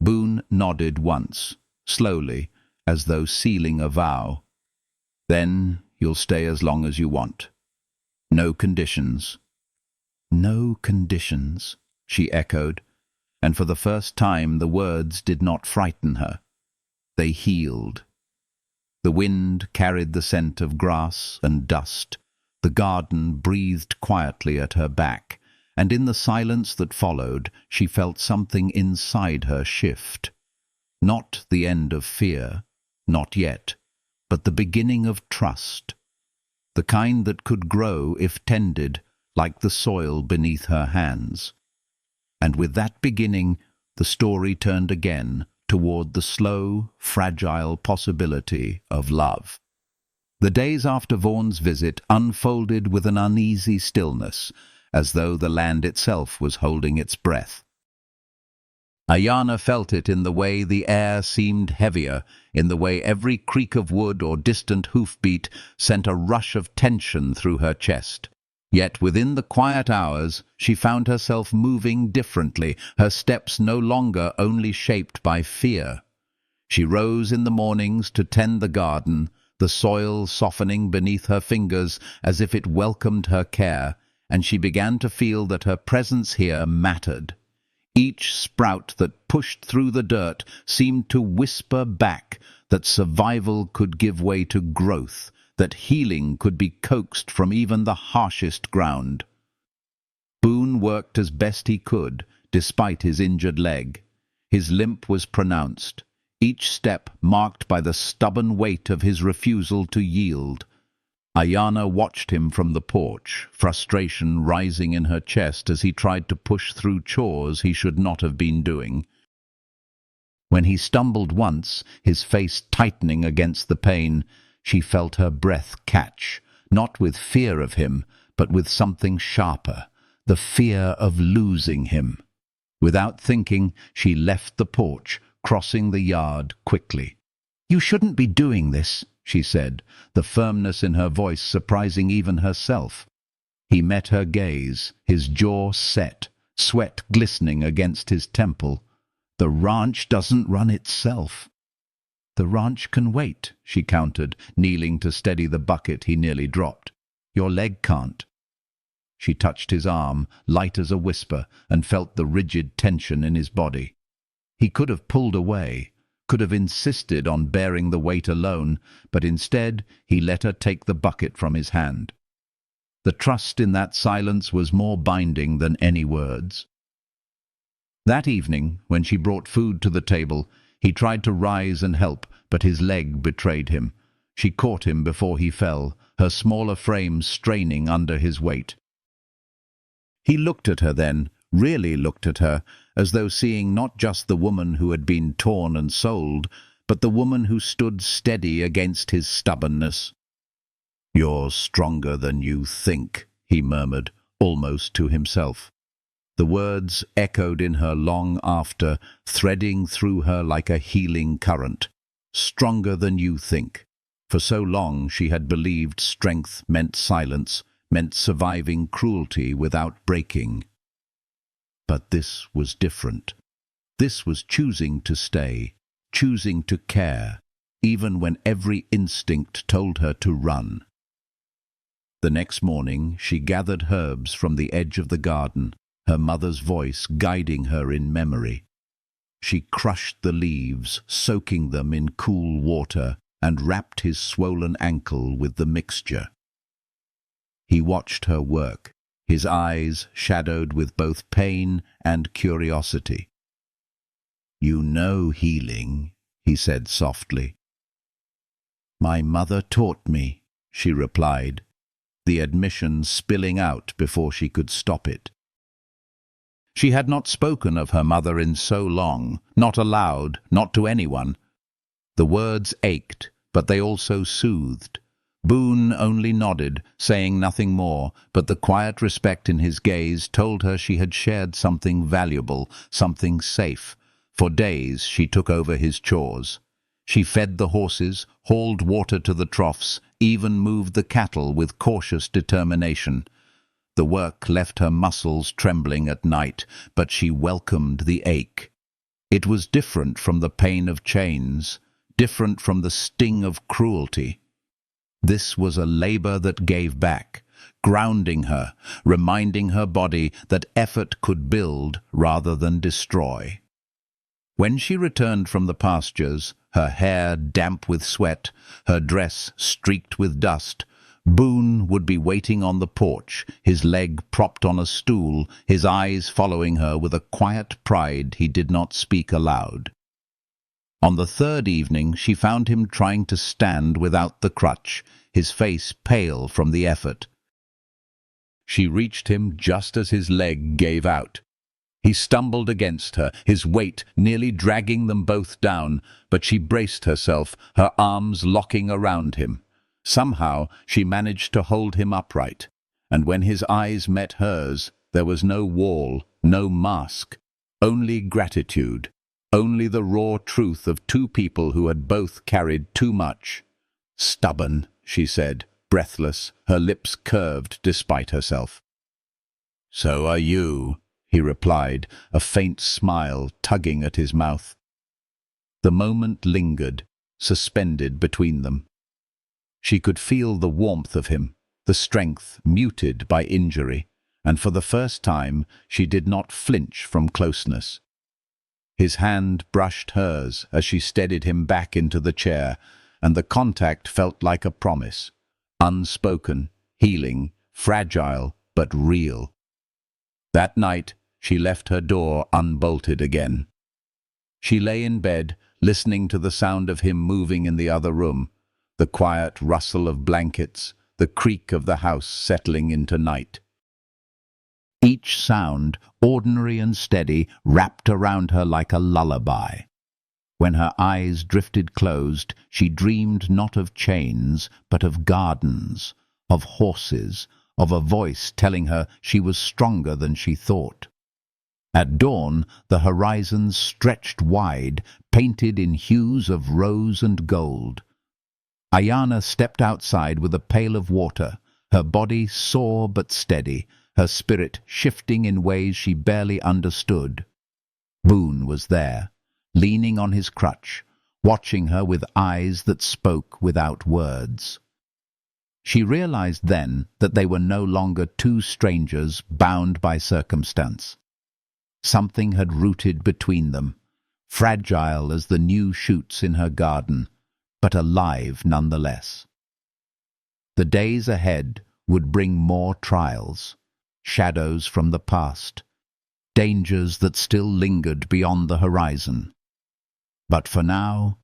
Boone nodded once, slowly, as though sealing a vow. "Then you'll stay as long as you want. No conditions." "No conditions," she echoed, and for the first time the words did not frighten her. They healed. The wind carried the scent of grass and dust. The garden breathed quietly at her back, and in the silence that followed she felt something inside her shift. Not the end of fear, not yet, but the beginning of trust. The kind that could grow if tended, like the soil beneath her hands. And with that beginning, the story turned again toward the slow, fragile possibility of love. The days after Vaughan's visit unfolded with an uneasy stillness, as though the land itself was holding its breath. Ayana felt it in the way the air seemed heavier, in the way every creak of wood or distant hoofbeat sent a rush of tension through her chest. Yet within the quiet hours she found herself moving differently, her steps no longer only shaped by fear. She rose in the mornings to tend the garden, the soil softening beneath her fingers as if it welcomed her care, and she began to feel that her presence here mattered. Each sprout that pushed through the dirt seemed to whisper back that survival could give way to growth, that healing could be coaxed from even the harshest ground. Boone worked as best he could, despite his injured leg. His limp was pronounced, each step marked by the stubborn weight of his refusal to yield. Ayana watched him from the porch, frustration rising in her chest as he tried to push through chores he should not have been doing. When he stumbled once, his face tightening against the pain, she felt her breath catch, not with fear of him, but with something sharper, the fear of losing him. Without thinking, she left the porch, crossing the yard quickly. "You shouldn't be doing this," she said, the firmness in her voice surprising even herself. He met her gaze, his jaw set, sweat glistening against his temple. "The ranch doesn't run itself." "The ranch can wait," she countered, kneeling to steady the bucket he nearly dropped. "Your leg can't." She touched his arm, light as a whisper, and felt the rigid tension in his body. He could have pulled away, could have insisted on bearing the weight alone, but instead he let her take the bucket from his hand. The trust in that silence was more binding than any words. That evening, when she brought food to the table, he tried to rise and help, but his leg betrayed him. She caught him before he fell, her smaller frame straining under his weight. He looked at her then, really looked at her, as though seeing not just the woman who had been torn and sold, but the woman who stood steady against his stubbornness. "You're stronger than you think," he murmured, almost to himself. The words echoed in her long after, threading through her like a healing current. Stronger than you think. For so long she had believed strength meant silence, meant surviving cruelty without breaking. But this was different. This was choosing to stay, choosing to care, even when every instinct told her to run. The next morning she gathered herbs from the edge of the garden, her mother's voice guiding her in memory. She crushed the leaves, soaking them in cool water, and wrapped his swollen ankle with the mixture. He watched her work, his eyes shadowed with both pain and curiosity. "You know healing," he said softly. "My mother taught me," she replied, the admission spilling out before she could stop it. She had not spoken of her mother in so long, not aloud, not to anyone. The words ached, but they also soothed. Boone only nodded, saying nothing more, but the quiet respect in his gaze told her she had shared something valuable, something safe. For days she took over his chores. She fed the horses, hauled water to the troughs, even moved the cattle with cautious determination. The work left her muscles trembling at night, but she welcomed the ache. It was different from the pain of chains, different from the sting of cruelty. This was a labor that gave back, grounding her, reminding her body that effort could build rather than destroy. When she returned from the pastures, her hair damp with sweat, her dress streaked with dust, Boone would be waiting on the porch, his leg propped on a stool, his eyes following her with a quiet pride he did not speak aloud. On the third evening she found him trying to stand without the crutch, his face pale from the effort. She reached him just as his leg gave out. He stumbled against her, his weight nearly dragging them both down, but she braced herself, her arms locking around him. Somehow she managed to hold him upright, and when his eyes met hers, there was no wall, no mask, only gratitude. Only the raw truth of two people who had both carried too much. "Stubborn," she said, breathless, her lips curved despite herself. "So are you," he replied, a faint smile tugging at his mouth. The moment lingered, suspended between them. She could feel the warmth of him, the strength muted by injury, and for the first time she did not flinch from closeness. His hand brushed hers as she steadied him back into the chair, and the contact felt like a promise. Unspoken, healing, fragile, but real. That night she left her door unbolted again. She lay in bed, listening to the sound of him moving in the other room, the quiet rustle of blankets, the creak of the house settling into night. Each sound, ordinary and steady, wrapped around her like a lullaby. When her eyes drifted closed, she dreamed not of chains, but of gardens, of horses, of a voice telling her she was stronger than she thought. At dawn, the horizons stretched wide, painted in hues of rose and gold. Ayana stepped outside with a pail of water, her body sore but steady, her spirit shifting in ways she barely understood. Boone was there, leaning on his crutch, watching her with eyes that spoke without words. She realized then that they were no longer two strangers bound by circumstance. Something had rooted between them, fragile as the new shoots in her garden, but alive nonetheless. The days ahead would bring more trials, shadows from the past, dangers that still lingered beyond the horizon. But for now,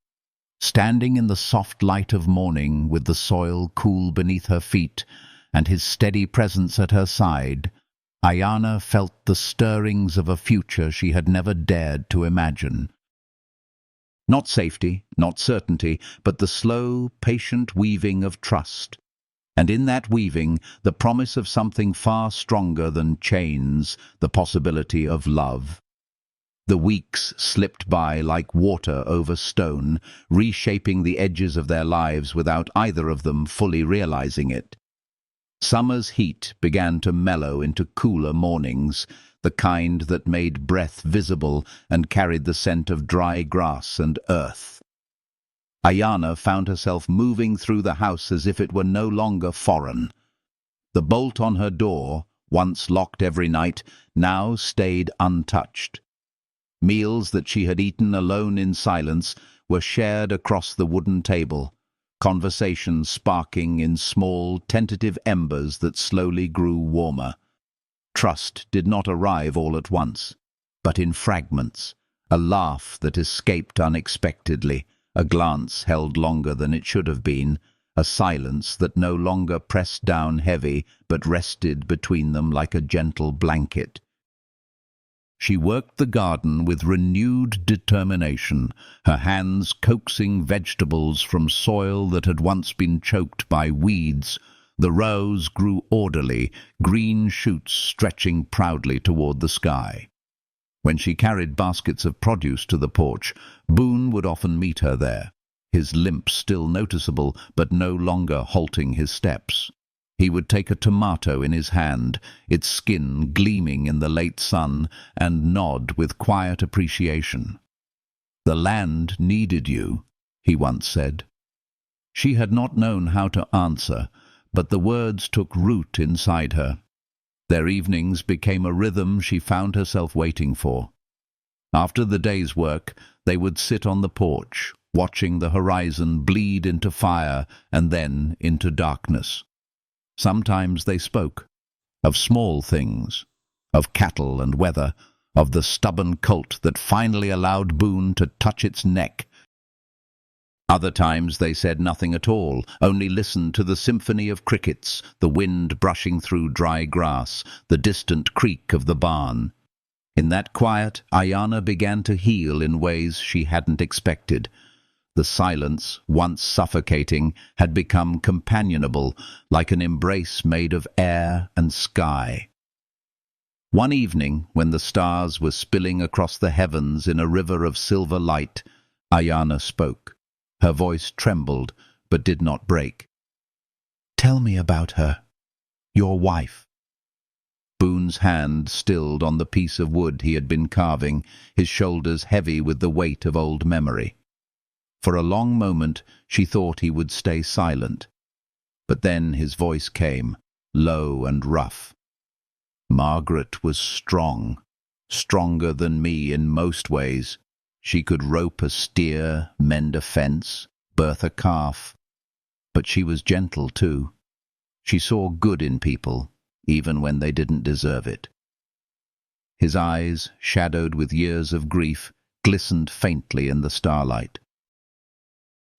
standing in the soft light of morning with the soil cool beneath her feet and his steady presence at her side, Ayana felt the stirrings of a future she had never dared to imagine. Not safety, not certainty, but the slow, patient weaving of trust. And in that weaving, the promise of something far stronger than chains, the possibility of love. The weeks slipped by like water over stone, reshaping the edges of their lives without either of them fully realizing it. Summer's heat began to mellow into cooler mornings, the kind that made breath visible and carried the scent of dry grass and earth. Ayana found herself moving through the house as if it were no longer foreign. The bolt on her door, once locked every night, now stayed untouched. Meals that she had eaten alone in silence were shared across the wooden table, conversations sparking in small, tentative embers that slowly grew warmer. Trust did not arrive all at once, but in fragments, a laugh that escaped unexpectedly, a glance held longer than it should have been, a silence that no longer pressed down heavy but rested between them like a gentle blanket. She worked the garden with renewed determination, her hands coaxing vegetables from soil that had once been choked by weeds. The rows grew orderly, green shoots stretching proudly toward the sky. When she carried baskets of produce to the porch, Boone would often meet her there, his limp still noticeable but no longer halting his steps. He would take a tomato in his hand, its skin gleaming in the late sun, and nod with quiet appreciation. "The land needed you," he once said. She had not known how to answer, but the words took root inside her. Their evenings became a rhythm she found herself waiting for. After the day's work, they would sit on the porch, watching the horizon bleed into fire and then into darkness. Sometimes they spoke, of small things, of cattle and weather, of the stubborn colt that finally allowed Boone to touch its neck. Other times they said nothing at all, only listened to the symphony of crickets, the wind brushing through dry grass, the distant creak of the barn. In that quiet, Ayana began to heal in ways she hadn't expected. The silence, once suffocating, had become companionable, like an embrace made of air and sky. One evening, when the stars were spilling across the heavens in a river of silver light, Ayana spoke. Her voice trembled, but did not break. "Tell me about her, your wife." Boone's hand stilled on the piece of wood he had been carving, his shoulders heavy with the weight of old memory. For a long moment she thought he would stay silent. But then his voice came, low and rough. "Margaret was strong, stronger than me in most ways. She could rope a steer, mend a fence, birth a calf. But she was gentle too. She saw good in people, even when they didn't deserve it." His eyes, shadowed with years of grief, glistened faintly in the starlight.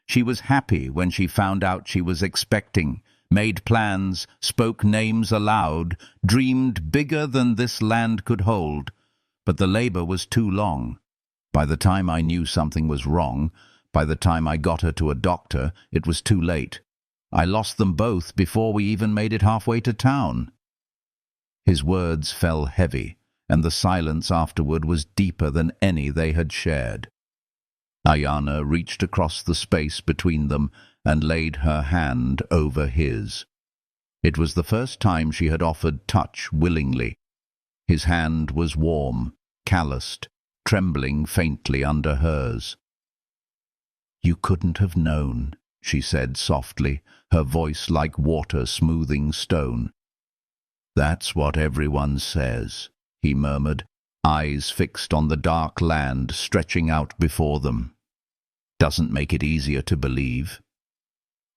"She was happy when she found out she was expecting, made plans, spoke names aloud, dreamed bigger than this land could hold. But the labor was too long. By the time I knew something was wrong, by the time I got her to a doctor, it was too late. I lost them both before we even made it halfway to town." His words fell heavy, and the silence afterward was deeper than any they had shared. Ayana reached across the space between them and laid her hand over his. It was the first time she had offered touch willingly. His hand was warm, calloused, trembling faintly under hers. "You couldn't have known," she said softly, her voice like water smoothing stone. "That's what everyone says," he murmured, eyes fixed on the dark land stretching out before them. "Doesn't make it easier to believe."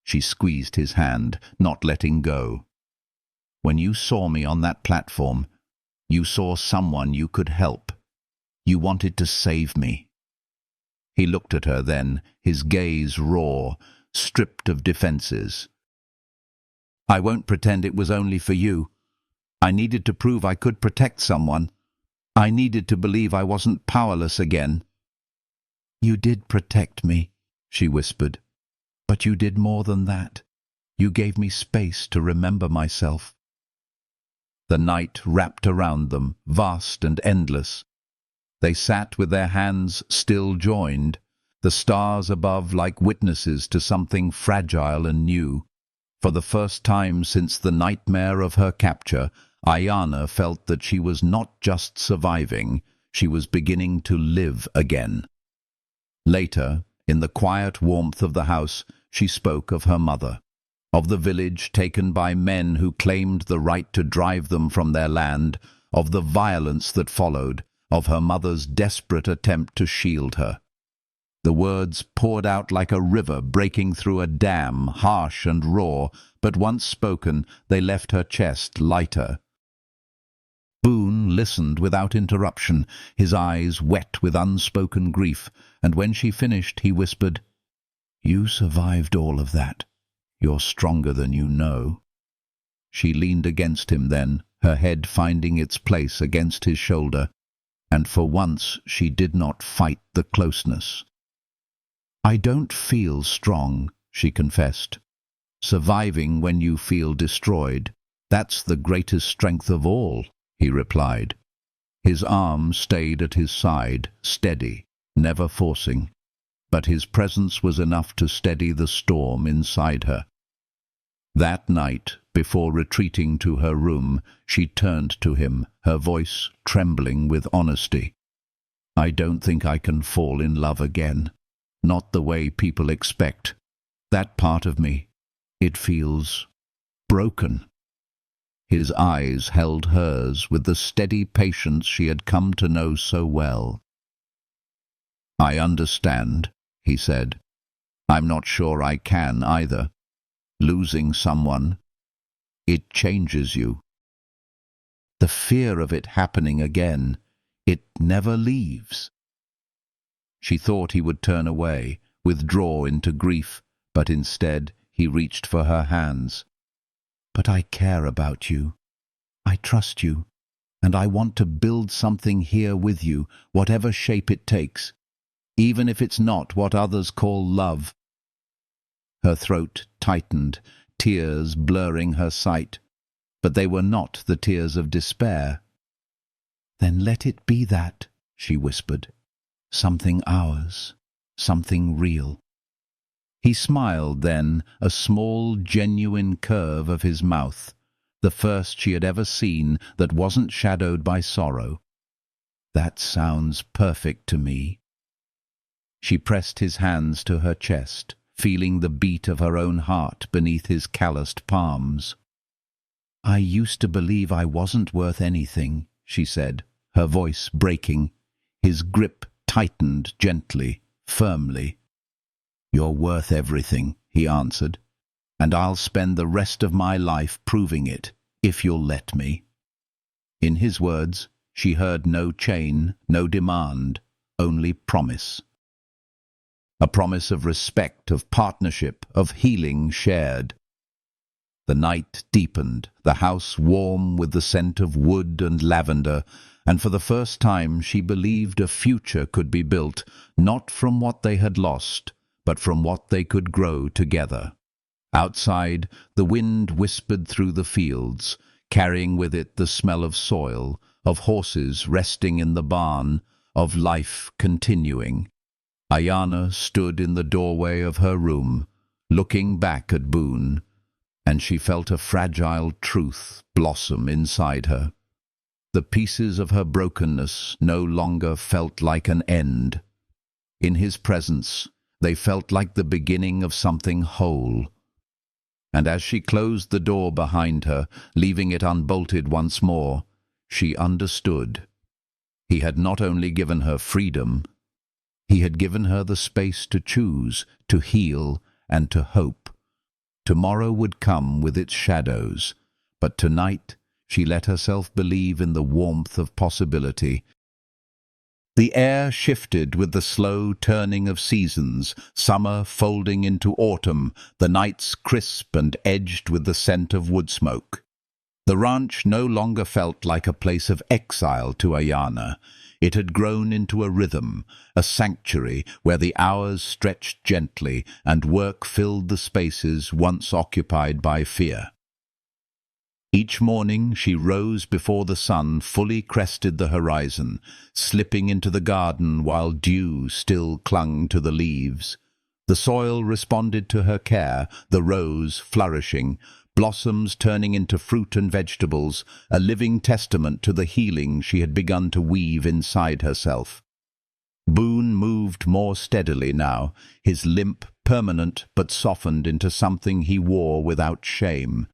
She squeezed his hand, not letting go. "When you saw me on that platform, you saw someone you could help. You wanted to save me." He looked at her then, his gaze raw, stripped of defenses. "I won't pretend it was only for you. I needed to prove I could protect someone. I needed to believe I wasn't powerless again." "You did protect me," she whispered. "But you did more than that. You gave me space to remember myself." The night wrapped around them, vast and endless. They sat with their hands still joined, the stars above like witnesses to something fragile and new. For the first time since the nightmare of her capture, Ayana felt that she was not just surviving, she was beginning to live again. Later, in the quiet warmth of the house, she spoke of her mother, of the village taken by men who claimed the right to drive them from their land, of the violence that followed, of her mother's desperate attempt to shield her. The words poured out like a river breaking through a dam, harsh and raw, but once spoken, they left her chest lighter. Boone listened without interruption, his eyes wet with unspoken grief, and when she finished, he whispered, "You survived all of that. You're stronger than you know." She leaned against him then, her head finding its place against his shoulder, and for once she did not fight the closeness. "I don't feel strong," she confessed. "Surviving when you feel destroyed, that's the greatest strength of all," he replied. His arm stayed at his side, steady, never forcing, but his presence was enough to steady the storm inside her. That night, before retreating to her room, she turned to him, her voice trembling with honesty. "I don't think I can fall in love again. Not the way people expect. That part of me, it feels broken." His eyes held hers with the steady patience she had come to know so well. "I understand," he said. "I'm not sure I can either. Losing someone, it changes you. The fear of it happening again, it never leaves." She thought he would turn away, withdraw into grief, but instead he reached for her hands. "But I care about you. I trust you, and I want to build something here with you, whatever shape it takes, even if it's not what others call love." Her throat tightened, tears blurring her sight, but they were not the tears of despair. "Then let it be that," she whispered. "Something ours, something real." He smiled then, a small, genuine curve of his mouth, the first she had ever seen that wasn't shadowed by sorrow. "That sounds perfect to me." She pressed his hands to her chest, feeling the beat of her own heart beneath his calloused palms. "I used to believe I wasn't worth anything," she said, her voice breaking. His grip tightened gently, firmly. "You're worth everything," he answered, "and I'll spend the rest of my life proving it, if you'll let me." In his words, she heard no chain, no demand, only promise. A promise of respect, of partnership, of healing shared. The night deepened, the house warm with the scent of wood and lavender, and for the first time she believed a future could be built, not from what they had lost, but from what they could grow together. Outside, the wind whispered through the fields, carrying with it the smell of soil, of horses resting in the barn, of life continuing. Ayana stood in the doorway of her room, looking back at Boone, and she felt a fragile truth blossom inside her. The pieces of her brokenness no longer felt like an end. In his presence, they felt like the beginning of something whole. And as she closed the door behind her, leaving it unbolted once more, she understood. He had not only given her freedom, he had given her the space to choose, to heal, and to hope. Tomorrow would come with its shadows, but tonight she let herself believe in the warmth of possibility. The air shifted with the slow turning of seasons, summer folding into autumn, the nights crisp and edged with the scent of wood smoke. The ranch no longer felt like a place of exile to Ayana. It had grown into a rhythm, a sanctuary where the hours stretched gently and work filled the spaces once occupied by fear. Each morning she rose before the sun fully crested the horizon, slipping into the garden while dew still clung to the leaves. The soil responded to her care, the rose flourishing, blossoms turning into fruit and vegetables, a living testament to the healing she had begun to weave inside herself. Boone moved more steadily now, his limp permanent but softened into something he wore without shame.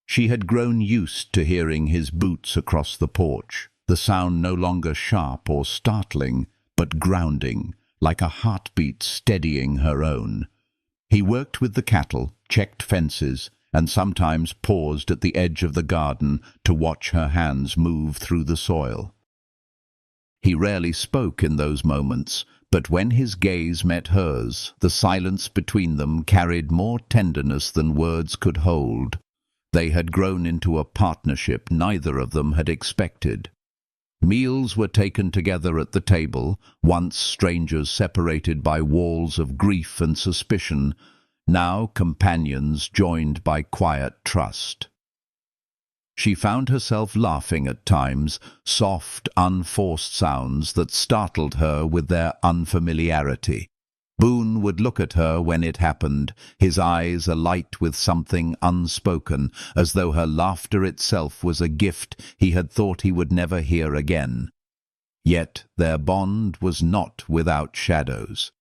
She had grown used to hearing his boots across the porch, the sound no longer sharp or startling, but grounding, like a heartbeat steadying her own. He worked with the cattle, checked fences, and sometimes paused at the edge of the garden to watch her hands move through the soil. He rarely spoke in those moments, but when his gaze met hers, the silence between them carried more tenderness than words could hold. They had grown into a partnership neither of them had expected. Meals were taken together at the table, once strangers separated by walls of grief and suspicion, now companions joined by quiet trust. She found herself laughing at times, soft, unforced sounds that startled her with their unfamiliarity. Boone would look at her when it happened, his eyes alight with something unspoken, as though her laughter itself was a gift he had thought he would never hear again. Yet their bond was not without shadows.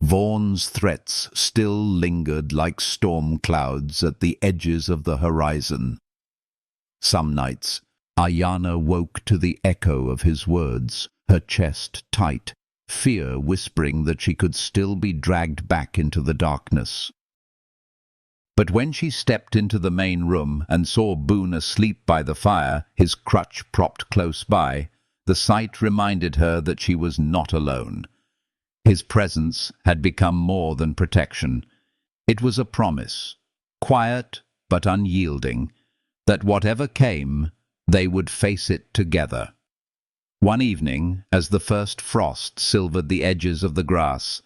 Vaughan's threats still lingered like storm clouds at the edges of the horizon. Some nights, Ayana woke to the echo of his words, her chest tight, fear whispering that she could still be dragged back into the darkness. But when she stepped into the main room and saw Boone asleep by the fire, his crutch propped close by, the sight reminded her that she was not alone. His presence had become more than protection. It was a promise, quiet but unyielding, that whatever came, they would face it together. One evening, as the first frost silvered the edges of the grass,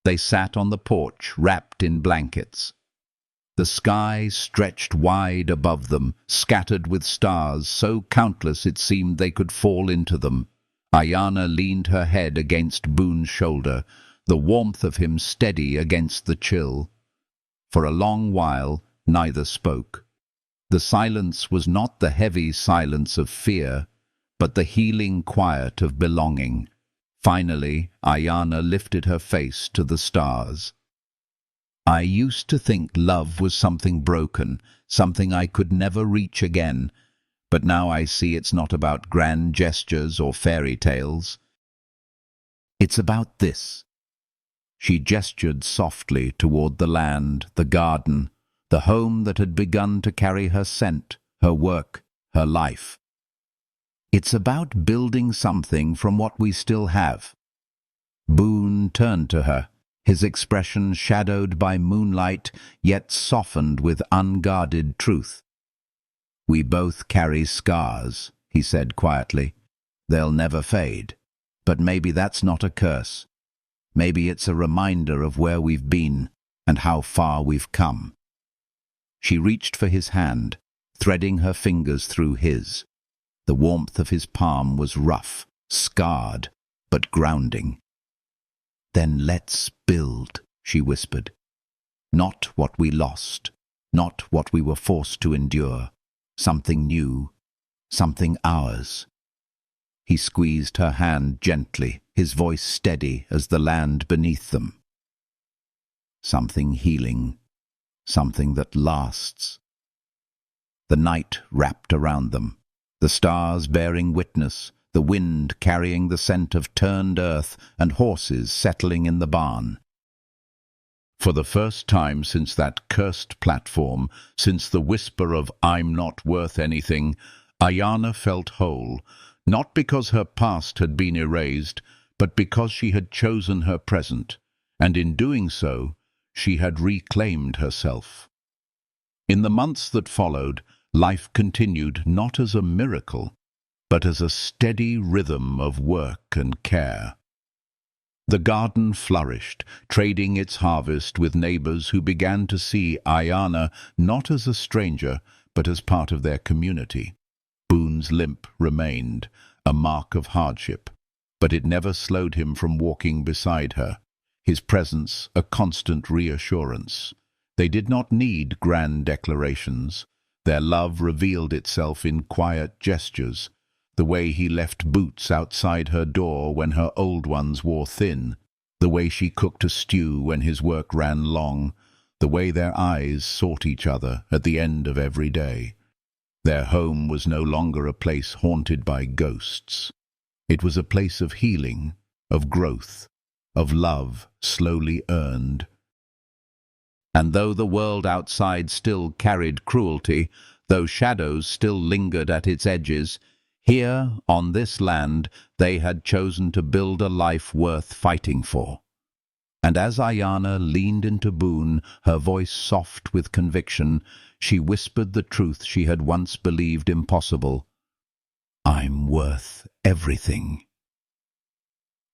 they sat on the porch wrapped in blankets. The sky stretched wide above them, scattered with stars so countless it seemed they could fall into them. Ayana leaned her head against Boone's shoulder, the warmth of him steady against the chill. For a long while, neither spoke. The silence was not the heavy silence of fear, but the healing quiet of belonging. Finally, Ayana lifted her face to the stars. I used to think love was something broken, something I could never reach again, but now I see it's not about grand gestures or fairy tales. It's about this. She gestured softly toward the land, the garden, the home that had begun to carry her scent, her work, her life. It's about building something from what we still have. Boone turned to her, his expression shadowed by moonlight, yet softened with unguarded truth. We both carry scars, he said quietly. They'll never fade. But maybe that's not a curse. Maybe it's a reminder of where we've been and how far we've come. She reached for his hand, threading her fingers through his. The warmth of his palm was rough, scarred, but grounding. Then let's build, she whispered. Not what we lost, not what we were forced to endure. Something new, something ours. He squeezed her hand gently, his voice steady as the land beneath them. Something healing, something that lasts. The night wrapped around them, the stars bearing witness, the wind carrying the scent of turned earth and horses settling in the barn. For the first time since that cursed platform, since the whisper of "I'm not worth anything," Ayana felt whole, not because her past had been erased, but because she had chosen her present, and in doing so, she had reclaimed herself. In the months that followed, life continued not as a miracle, but as a steady rhythm of work and care. The garden flourished, trading its harvest with neighbors who began to see Ayana not as a stranger, but as part of their community. Boone's limp remained, a mark of hardship, but it never slowed him from walking beside her, his presence a constant reassurance. They did not need grand declarations. Their love revealed itself in quiet gestures, the way he left boots outside her door when her old ones wore thin, the way she cooked a stew when his work ran long, the way their eyes sought each other at the end of every day. Their home was no longer a place haunted by ghosts. It was a place of healing, of growth, of love slowly earned. And though the world outside still carried cruelty, though shadows still lingered at its edges, here, on this land, they had chosen to build a life worth fighting for. And as Ayana leaned into Boone, her voice soft with conviction, she whispered the truth she had once believed impossible. "I'm worth everything."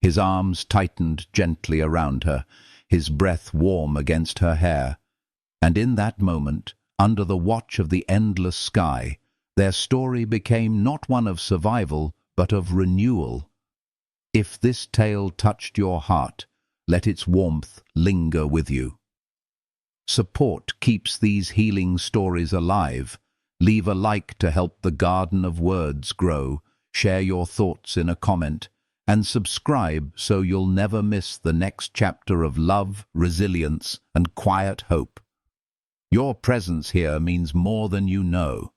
His arms tightened gently around her, his breath warm against her hair. And in that moment, under the watch of the endless sky, their story became not one of survival, but of renewal. If this tale touched your heart, let its warmth linger with you. Support keeps these healing stories alive. Leave a like to help the garden of words grow. Share your thoughts in a comment, and subscribe so you'll never miss the next chapter of love, resilience, and quiet hope. Your presence here means more than you know.